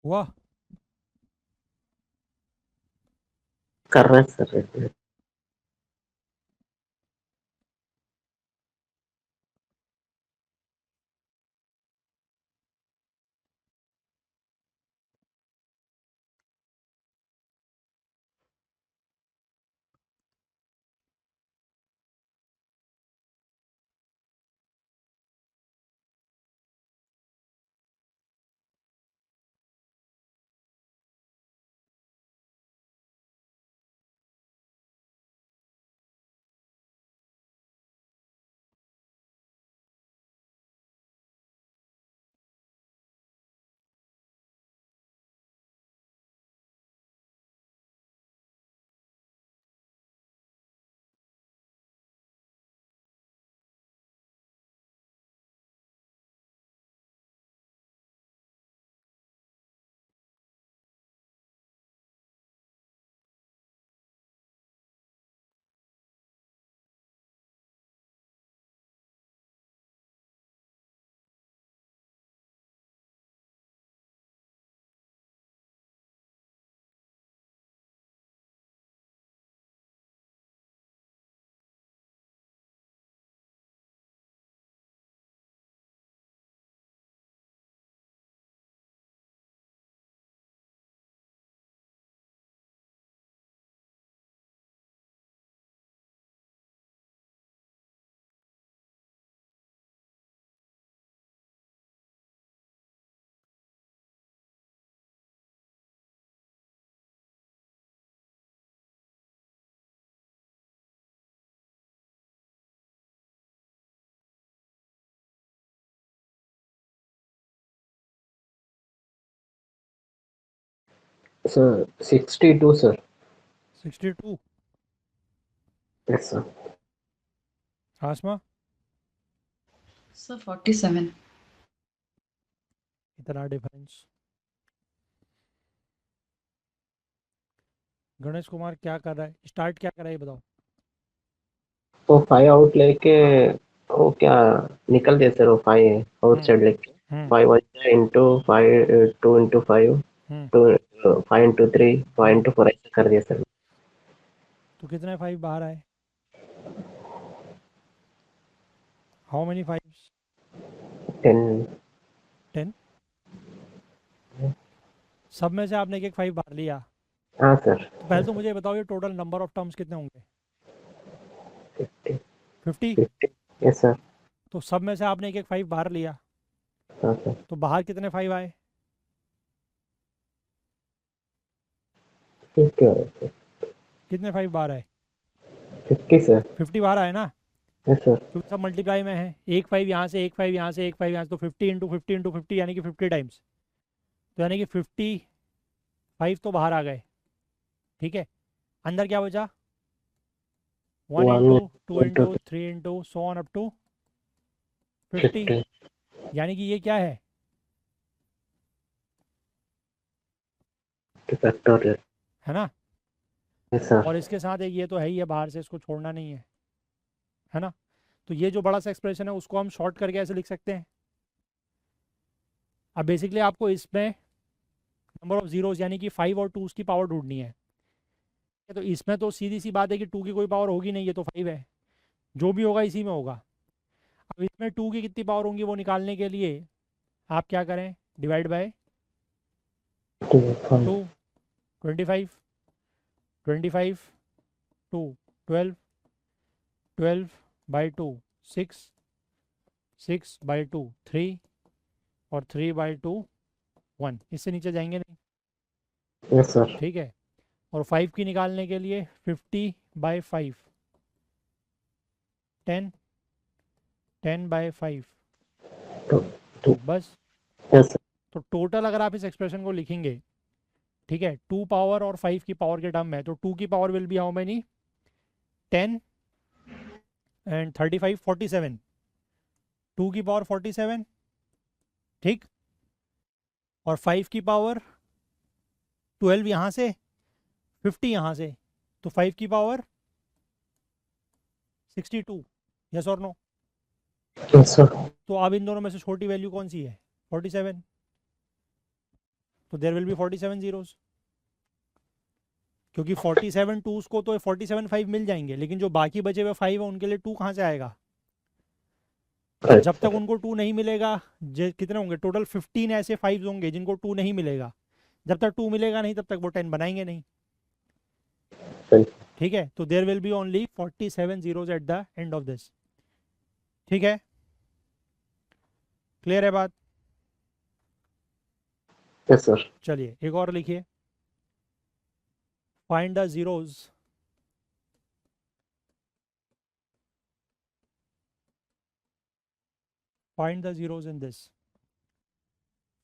S1: हुआ?
S2: कर रहे हैं sir. Sir 62 sir.
S1: 62?
S2: Yes sir.
S1: Asma?
S3: Sir 47।
S1: इतना difference? Ganesh Kumar क्या कर रहा है, स्टार्ट क्या कर रहा है ये बताओ।
S2: वो 5 आउट लेके वो क्या निकल गए सर, वो 5 आउट साइड लेके
S1: हम्म
S2: 5 1 इंटू 5 2 इंटू 5
S1: हम्म
S2: 2 5 इंटू 3 5 इंटू 4 ऐसा कर दिया सर।
S1: तो कितने 5 बाहर आए? How many 5?
S2: 10।
S1: 10? सब में से आपने एक एक 5 बाहर लिया।
S2: हाँ सर।
S1: तो पहले तो मुझे ये बताओ, ये टोटल नंबर ऑफ टर्म्स कितने होंगे?
S2: 50
S1: 50?
S2: 50। Yes sir.
S1: तो सब में से आपने एक एक 5 बाहर लिया,
S2: हाँ सर।
S1: तो बाहर कितने 5 आए?
S2: ठीक है सर।
S1: कितने 5 बाहर आए?
S2: 50 सर।
S1: 50 बाहर आए ना,
S2: यस सर।
S1: क्योंकि सब मल्टीप्लाई में है। एक 5 यहाँ से, एक 5 यहाँ से, एक 5 यहाँ से, तो 50 इंटू 50 इंटू 50 यानी कि 50 टाइम्स। तो यानी कि 55 तो बाहर आ गए। ठीक है, अंदर क्या बचा? 1
S2: 1
S1: into 2
S2: into
S1: into 3 into so on up to 50।
S2: 50
S1: यानी कि ये क्या है?
S2: फैक्टोरियल।
S1: है ना?
S2: Yes sir.
S1: और इसके साथ एक ये तो है ही है, बाहर से इसको छोड़ना नहीं है ना? तो ये जो बड़ा सा एक्सप्रेशन है उसको हम शॉर्ट करके ऐसे लिख सकते हैं। अब बेसिकली आपको इसमें नंबर ऑफ जीरोस यानी कि 5 और 2 की पावर ढूंढनी है। तो इसमें तो सीधी सी बात है कि 2 की कोई पावर होगी नहीं, ये तो 5 है। जो भी होगा इसी में होगा। अब इसमें 2 की कितनी पावर होंगी वो निकालने के लिए आप क्या करें, डिवाइड बाय 2। 25, 25 2 12, 12 बाई 2 6, 6 बाई 2 3, और 3 बाई 2 1। इससे नीचे जाएंगे नहीं।
S2: Yes sir.
S1: ठीक है, और 5 की निकालने के लिए 50 बाई 5 10, 10 बाई 5
S2: तो
S1: 2 बस।
S2: Yes sir.
S1: तो टोटल अगर आप इस एक्सप्रेशन को लिखेंगे, ठीक है, 2 पावर और 5 की पावर के टर्म में, तो 2 की power will be how many? 10 and 35 47। 2 की पावर 47, ठीक, और 5 की पावर 12 यहाँ से, 50 यहाँ से, तो 5 की पावर 62। यस और नो?
S2: Yes sir.
S1: तो अब इन दोनों में से छोटी वैल्यू कौन सी है? 47। तो देयर विल बी 47 जीरोस, क्योंकि 47 टूस को तो 47 5 मिल जाएंगे, लेकिन जो बाकी बचे हुए 5 है उनके लिए 2 कहाँ से आएगा? तो
S2: राइट
S1: जब तक
S2: सर।
S1: उनको 2 नहीं मिलेगा, कितने होंगे टोटल? 15 ऐसे 5 होंगे जिनको 2 नहीं मिलेगा। जब तक 2 मिलेगा नहीं तब तक वो 10 बनाएंगे नहीं।
S2: सही।
S1: ठीक है, तो there will be only 47 zeros at the end of this. ठीक है, क्लियर है बात?
S2: Yes sir.
S1: चलिए एक और लिखिए, find the zeros find the zeros in this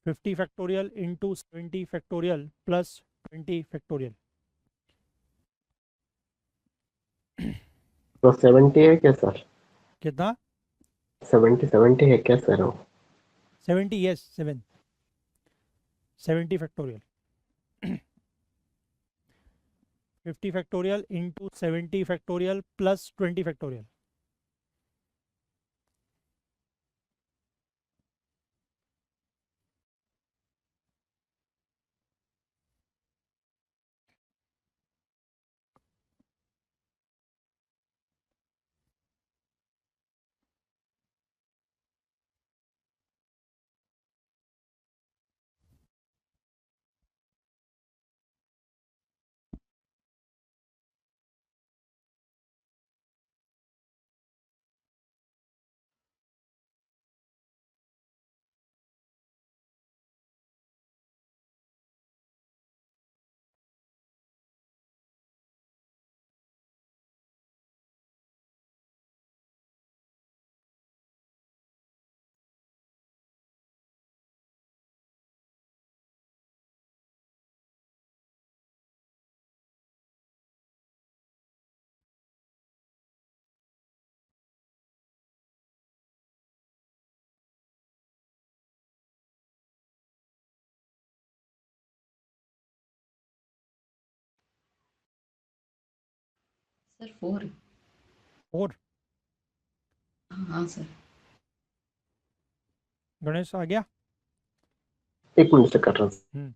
S1: 50 factorial into 70 factorial plus 20 factorial।
S2: तो 70 है क्या सर?
S1: कितना?
S2: 70 है क्या सर वो?
S1: 70, yes 7, 70 factorial 50 factorial into 70 factorial plus 20 factorial।
S3: Sir 4।
S1: और
S3: हाँ सर।
S1: गणेश आ गया?
S2: एक मिनट से कर रहा हूँ।
S1: हम्म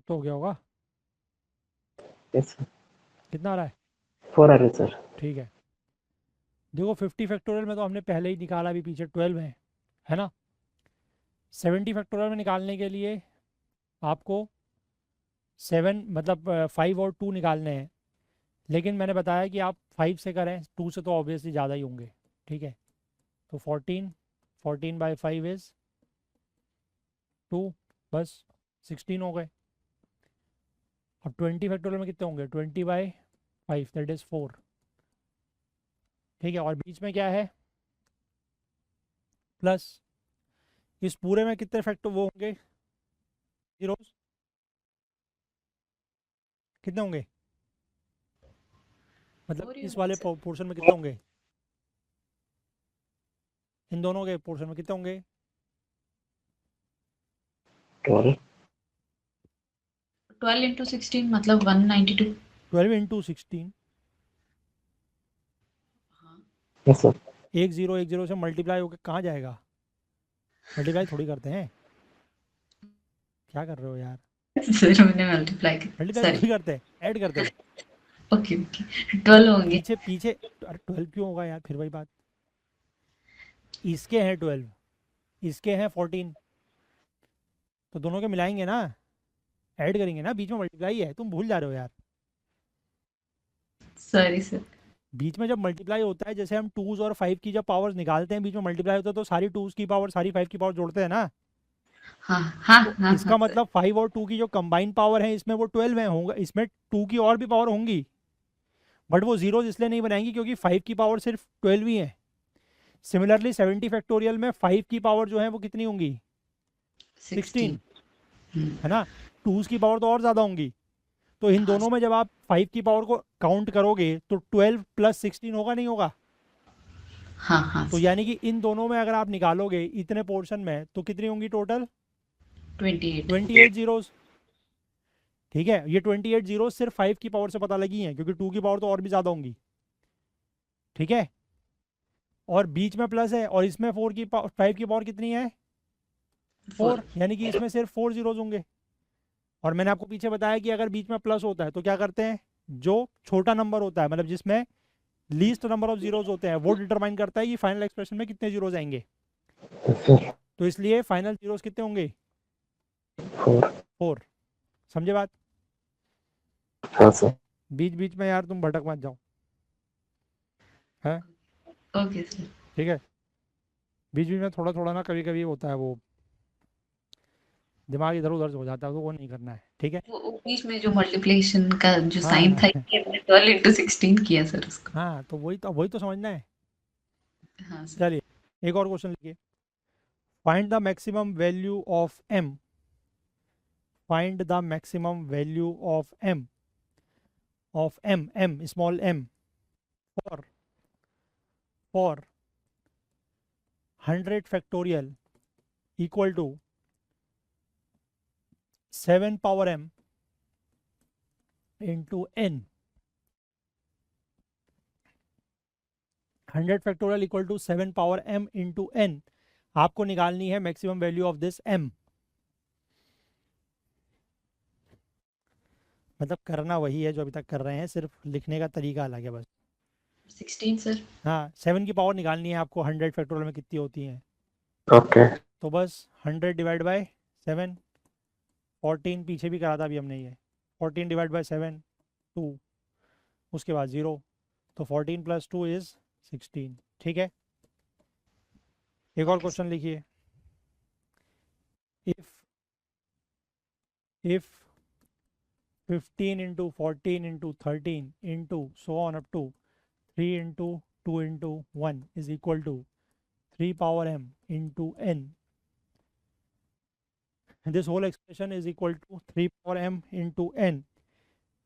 S1: तो हो गया होगा।
S2: Yes sir.
S1: कितना आ रहा है?
S2: 4 आ रहे सर।
S1: ठीक है, देखो 50 फैक्टोरियल में तो हमने पहले ही निकाला, अभी पीछे 12 है ना। 70 फैक्टोरियल में निकालने के लिए आपको 7 मतलब 5 और 2 निकालने हैं, लेकिन मैंने बताया कि आप 5 से करें, 2 से तो ऑब्वियसली ज़्यादा ही होंगे। ठीक है, तो 14 इज़ 2, बस 16 हो गए। अब 20 फैक्टोरियल में कितने होंगे? 20/5 दैट इज़ 4। ठीक है, और बीच में क्या है? प्लस। इस पूरे में कितने फैक्टर वो होंगे जीरोस? कितने होंगे? मतलब
S3: 4 ही
S1: इस
S3: होंगे
S1: वाले
S3: सर।
S1: पोर्शन में कितने होंगे? इन दोनों के पोर्शन में कितने होंगे?
S2: 12।
S3: 12 into 16 मतलब 192।
S1: 12 इंटू 16।
S3: हाँ
S2: यस सर।
S1: एक जीरो से मल्टीप्लाई होकर कहाँ जाएगा? मल्टीप्लाई थोड़ी करते हैं, क्या कर रहे हो यार?
S3: सर मैंने मल्टीप्लाई कर,
S1: मल्टीप्लाई
S3: सॉरी।
S1: थोड़ी करते हैं, ऐड करते हैं।
S3: ओके ओके, 12 होंगे।
S1: पीछे पीछे, अरे 12 क्यों होगा यार? फिर वही बात, इसके हैं 12, इसके हैं 14, तो दोनों के मिलाएंगे ना, ऐड करेंगे ना, बीच में मल्टीप्लाई है, तुम भूल जा रहे हो यार।
S3: Sorry sir.
S1: बीच में जब मल्टीप्लाई होता है, जैसे हम 2s और 5 की जब पावर्स निकालते हैं, बीच में मल्टीप्लाई होता है तो सारी 2s की पावर सारी 5 की पावर जोड़ते हैं ना।
S3: हाँ हाँ
S1: तो
S3: हाँ हाँ
S1: इसका
S3: सर।
S1: मतलब 5 और 2 की जो कंबाइंड पावर है इसमें वो 12 है, होगा, इसमें 2 की और भी पावर होंगी, बट वो जीरोज इसलिए नहीं बनाएंगी क्योंकि 5 की पावर सिर्फ 12 ही है। सिमिलरली 70 फैक्टोरियल में 5 की पावर जो है वो कितनी होंगी?
S3: 16।
S1: 16, है ना। 2s की पावर तो और ज़्यादा होंगी। तो इन
S3: हाँ
S1: दोनों में जब आप 5 की पावर को काउंट करोगे तो 12 प्लस 16 होगा, नहीं होगा?
S3: हाँ हाँ
S1: तो
S3: सर।
S1: यानी कि इन दोनों में अगर आप निकालोगे इतने पोर्शन में तो कितनी होंगी टोटल?
S3: 28।
S1: 28 जीरोस। ठीक है, ये 28 जीरो सिर्फ 5 की पावर से पता लगी हैं, क्योंकि 2 की पावर तो और भी ज़्यादा होंगी। ठीक है, और बीच में प्लस है, और इसमें 5 की पावर कितनी है? 4,
S3: 4।
S1: यानी कि इसमें सिर्फ 4 जीरोज होंगे। और मैंने आपको पीछे बताया कि अगर बीच में प्लस होता है तो क्या करते हैं, जो छोटा नंबर होता है, मतलब जिसमें लीस्ट नंबर ऑफ जीरोज होते हैं, वो डिटरमाइन करता है कि फाइनल एक्सप्रेशन में कितने जीरोज आएंगे।
S2: सर
S1: तो इसलिए फाइनल जीरोज कितने होंगे?
S2: 4।
S1: 4। समझे बात?
S2: हाँ सर।
S1: बीच बीच में यार तुम भटक मत जाओ, है।
S3: Okay sir.
S1: ठीक है, बीच बीच में थोड़ा थोड़ा ना कभी कभी होता है, वो दिमाग इधर उधर हो जाता है, तो वो नहीं करना है, ठीक है।
S3: वो बीच में जो मल्टीप्लिकेशन का जो साइन
S1: हाँ
S3: था, ये हमने 12 into 16 किया सर उसको।
S1: हाँ, तो वही तो समझना है।
S3: हाँ सर।
S1: चलिए, एक और क्वेश्चन लिखिए। Find the maximum value of M, find the maximum value of M small M for 100 factorial equal to 7 power m into n। 100 factorial equal to 7 power m into n। आपको निकालनी है maximum value of this m। मतलब करना वही है जो अभी तक कर रहे हैं, सिर्फ लिखने का तरीका अलग है बस।
S3: 16 सर।
S1: हाँ, 7 की पावर निकालनी है आपको, 100 फैक्टोरियल में कितनी होती है।
S2: ओके।
S1: तो बस 100 डिवाइड बाय 7, 14 पीछे भी करा था अभी हमने ये, 14 डिवाइड बाय 7 2, उसके बाद 0, तो 14 प्लस 2 इज 16। ठीक है, एक और
S3: ओके सर।
S1: क्वेश्चन लिखिए। If 15 into 14 into 13 into so on up to 3 into 2 into 1 is equal to 3 power m into n, this whole expression is equal to 3 power m into n,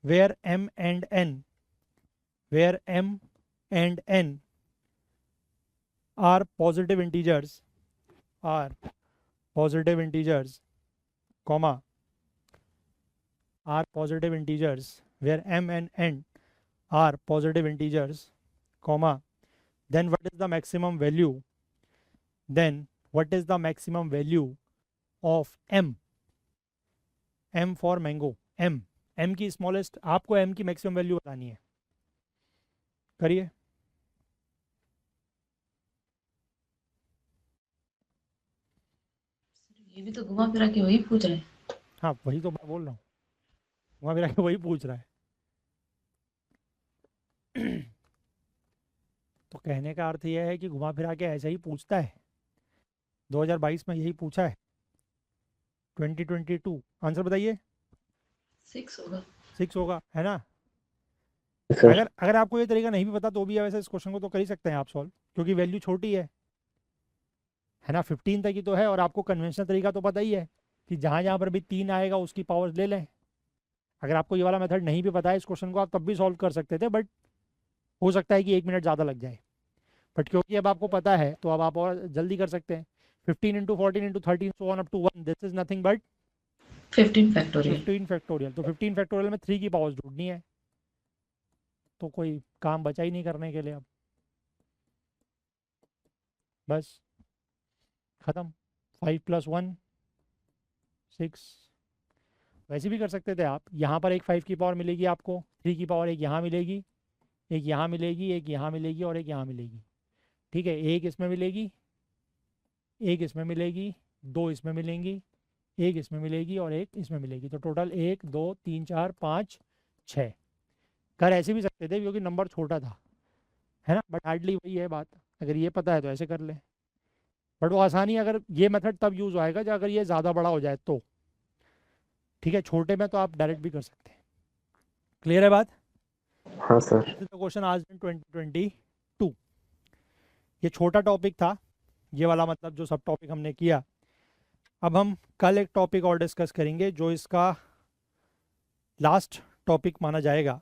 S1: where m and n where m and n are positive integers, are positive integers, comma, are positive integers, where m and n are positive integers, comma, then what is the maximum value, then what is the maximum value of m for mango, m की smallest, आपको m की maximum value बतानी है। करिए।
S3: ये भी तो घुमा फिरा के वही पूछ रहे हैं।
S1: हाँ, वही तो मैं बोल रहा हूँ, वहाँ भी वही पूछ रहा है। तो कहने का अर्थ यह है कि घुमा फिरा के ऐसा ही पूछता है। 2022 में यही पूछा है। 2022 आंसर बताइए।
S3: 6 होगा।
S1: 6 होगा, है ना।
S2: सर
S1: अगर अगर आपको ये तरीका नहीं भी पता तो भी वैसे इस क्वेश्चन को तो कर ही सकते हैं आप सॉल्व, क्योंकि वैल्यू छोटी है ना, 15 तक ही तो है, और आपको कन्वेंशनल तरीका तो पता ही है कि जहाँ जहाँ पर भी 3 आएगा उसकी पावर्स ले लें। अगर आपको ये वाला मेथड नहीं भी पता है इस क्वेश्चन को, आप तब भी सॉल्व कर सकते थे, बट हो सकता है कि 1 मिनट ज़्यादा लग जाए। बट क्योंकि अब आपको पता है तो अब आप और जल्दी कर सकते हैं। 15 into 14 into 13 so on up to 1, this is nothing but
S3: 15 factorial.
S1: 15 factorial. तो 15 फैक्टोरियल में 3 की पावर्स ढूंढनी है, तो कोई काम बचा ही नहीं करने के लिए अब, बस ख़त्म। 5 प्लस 1 6। वैसे भी कर सकते थे आप, यहाँ पर एक 5 की पावर मिलेगी आपको, 3 की पावर एक यहाँ मिलेगी, एक यहाँ मिलेगी, एक यहाँ मिलेगी और एक यहाँ मिलेगी। ठीक है, एक इसमें मिलेगी, एक इसमें मिलेगी, दो इसमें मिलेंगी, एक इसमें मिलेगी और एक इसमें मिलेगी। तो टोटल 1 2 3 4 5 6। कर ऐसे भी सकते थे क्योंकि नंबर छोटा था, है ना, बट हार्डली वही है बात। अगर ये पता है तो ऐसे कर ले, बट वो आसानी अगर ये मेथड तब यूज़ आएगा जब अगर ये ज़्यादा बड़ा हो जाए तो। ठीक है, छोटे में तो आप डायरेक्ट भी कर सकते हैं। क्लियर है बात?
S2: हाँ सर।
S1: क्वेश्चन आज 2022, ये छोटा टॉपिक था ये वाला, मतलब जो सब टॉपिक हमने किया। अब हम कल एक टॉपिक और डिस्कस करेंगे जो इसका लास्ट टॉपिक माना जाएगा।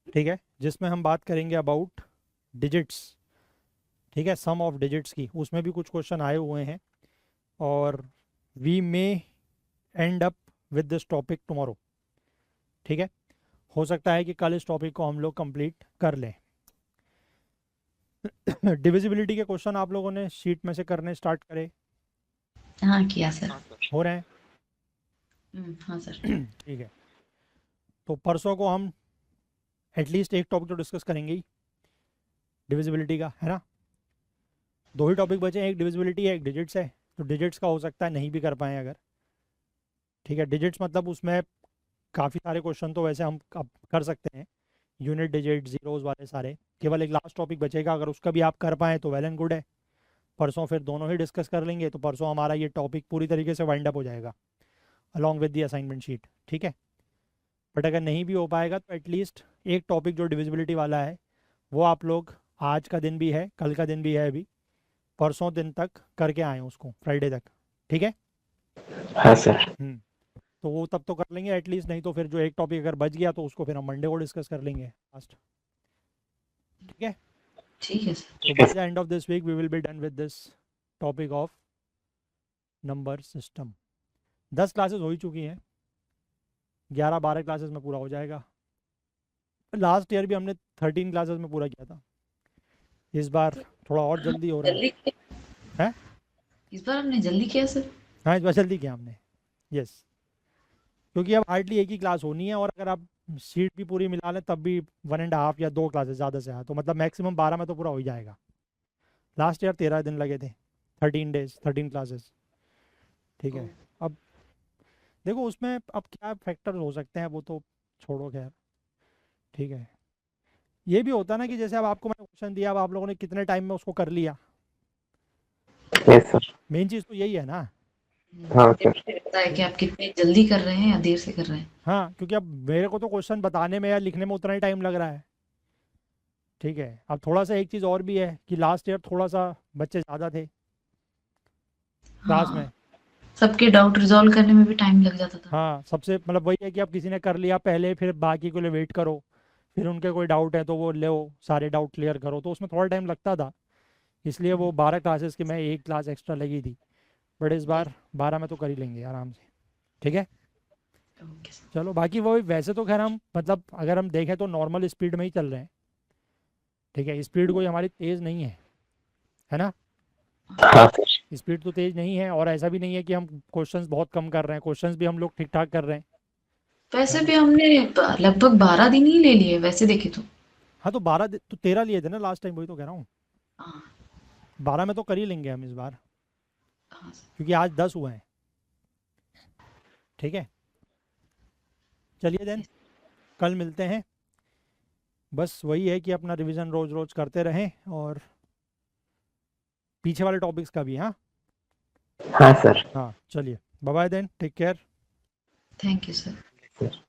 S1: ठीक है, जिसमें हम बात करेंगे अबाउट डिजिट्स। ठीक है, सम ऑफ डिजिट्स की, उसमें भी कुछ क्वेश्चन आए हुए हैं और we may end up with this topic tomorrow. ठीक है, हो सकता है कि कल इस टॉपिक को हम लोग कंप्लीट कर लें। डिविजिबिलिटी के क्वेश्चन आप लोगों ने शीट में से करने स्टार्ट करे?
S3: हाँ किया सर।
S1: हो रहे हैं?
S3: हाँ सर।
S1: ठीक है, तो परसों को हम एटलीस्ट एक टॉपिक तो डिस्कस करेंगे ही डिविजिबिलिटी का, है ना। 2 ही टॉपिक बचे हैं, एक डिविजिबिलिटी है, एक डिजिट्स है। तो डिजिट्स का हो सकता है नहीं भी कर पाए अगर। ठीक है, डिजिट्स मतलब उसमें काफ़ी सारे क्वेश्चन तो वैसे हम अब कर सकते हैं, यूनिट डिजिट, जीरोज़ वाले सारे। केवल एक लास्ट टॉपिक बचेगा, अगर उसका भी आप कर पाएँ तो वेल एंड गुड है। परसों फिर दोनों ही डिस्कस कर लेंगे, तो परसों हमारा ये टॉपिक पूरी तरीके से वाइंड अप हो जाएगा along with the assignment sheet. ठीक है, बट अगर नहीं भी हो पाएगा तो एटलीस्ट एक टॉपिक जो डिविजिबिलिटी वाला है वो आप लोग आज का दिन भी है, कल का दिन भी है, अभी परसों दिन तक करके आए उसको, फ्राइडे तक। ठीक है।
S2: हाँ सर।
S1: तो वो तब तो कर लेंगे एटलीस्ट, नहीं तो फिर जो एक टॉपिक अगर बच गया तो उसको फिर हम मंडे को डिस्कस कर लेंगे लास्ट। ठीक है,
S3: ठीक है सर।
S1: तो by the end of this week we will be done with this topic of number system. 10 classes हो ही चुकी हैं, 11-12 क्लासेस में पूरा हो जाएगा। लास्ट ईयर भी हमने 13 क्लासेस में पूरा किया था, इस बार थोड़ा और जल्दी हो रहा है।
S3: जल्दी
S1: है?
S3: इस बार हमने जल्दी किया सर।
S1: हाँ, इस बार जल्दी किया हमने, यस। क्योंकि अब हार्डली एक ही क्लास होनी है, और अगर आप सीट भी पूरी मिला लें तब भी 1.5 या 2 क्लासेस ज़्यादा से ज़्यादा, तो मतलब मैक्सिमम 12 में तो पूरा हो ही जाएगा। लास्ट ईयर 13 दिन लगे थे, 13 डेज 13 क्लासेस। ठीक है, अब देखो उसमें अब क्या फैक्टर हो सकते हैं वो तो छोड़ो, खैर। ठीक है, ये भी होता है ना कि जैसे अब आपको मैंने क्वेश्चन दिया, अब आप लोगों ने कितने टाइम में उसको कर लिया।
S2: Yes sir.
S1: मेन चीज़ तो यही है ना।
S2: हाँ सर।
S3: पता है कि आप कितने जल्दी कर रहे हैं या देर से कर रहे हैं।
S1: हाँ, क्योंकि अब मेरे को तो क्वेश्चन बताने में या लिखने में उतना ही टाइम लग रहा है। ठीक है, अब थोड़ा सा एक चीज़ और भी है कि लास्ट ईयर थोड़ा सा बच्चे ज़्यादा थे क्लास में।
S3: हाँ, सबके डाउट रिजॉल्व करने में भी टाइम लग जाता था।
S1: हाँ, सबसे मतलब वही है कि अब किसी ने कर लिया पहले, फिर बाकी के लिए वेट करो, फिर उनके कोई डाउट है तो वो लो, सारे डाउट क्लियर करो, तो उसमें थोड़ा टाइम लगता था। इसलिए वो 12 क्लासेस की मैं एक क्लास एक्स्ट्रा लगी थी, बट इस बार 12 में तो कर ही लेंगे आराम से। ठीक है,
S3: ओके सर।
S1: चलो बाकी वो वैसे तो खैर हम मतलब अगर हम देखें तो नॉर्मल स्पीड में ही चल रहे हैं। ठीक है, स्पीड कोई हमारी तेज़ नहीं है ना।
S2: हाँ सर।
S1: स्पीड तो तेज़ नहीं है, और ऐसा भी नहीं है कि हम क्वेश्चंस बहुत कम कर रहे हैं, क्वेश्चंस भी हम लोग ठीक ठाक कर रहे हैं, है
S3: वैसे
S1: ना।
S3: भी हमने लगभग 12 दिन ही ले लिए वैसे देखे तो।
S1: हाँ, तो 12 तो 13 लिए थे ना लास्ट टाइम, वही तो कह रहा हूँ।
S3: हाँ
S1: 12 में तो कर ही लेंगे हम इस बार,
S3: हाँ सर।
S1: क्योंकि आज 10 हुए हैं। ठीक है, चलिए देन कल मिलते हैं। बस वही है कि अपना रिवीजन रोज रोज करते रहें, और पीछे वाले टॉपिक्स का भी। हाँ
S2: हाँ सर।
S1: हाँ, चलिए bye bye then, take care.
S3: Thank you sir.
S2: Sir.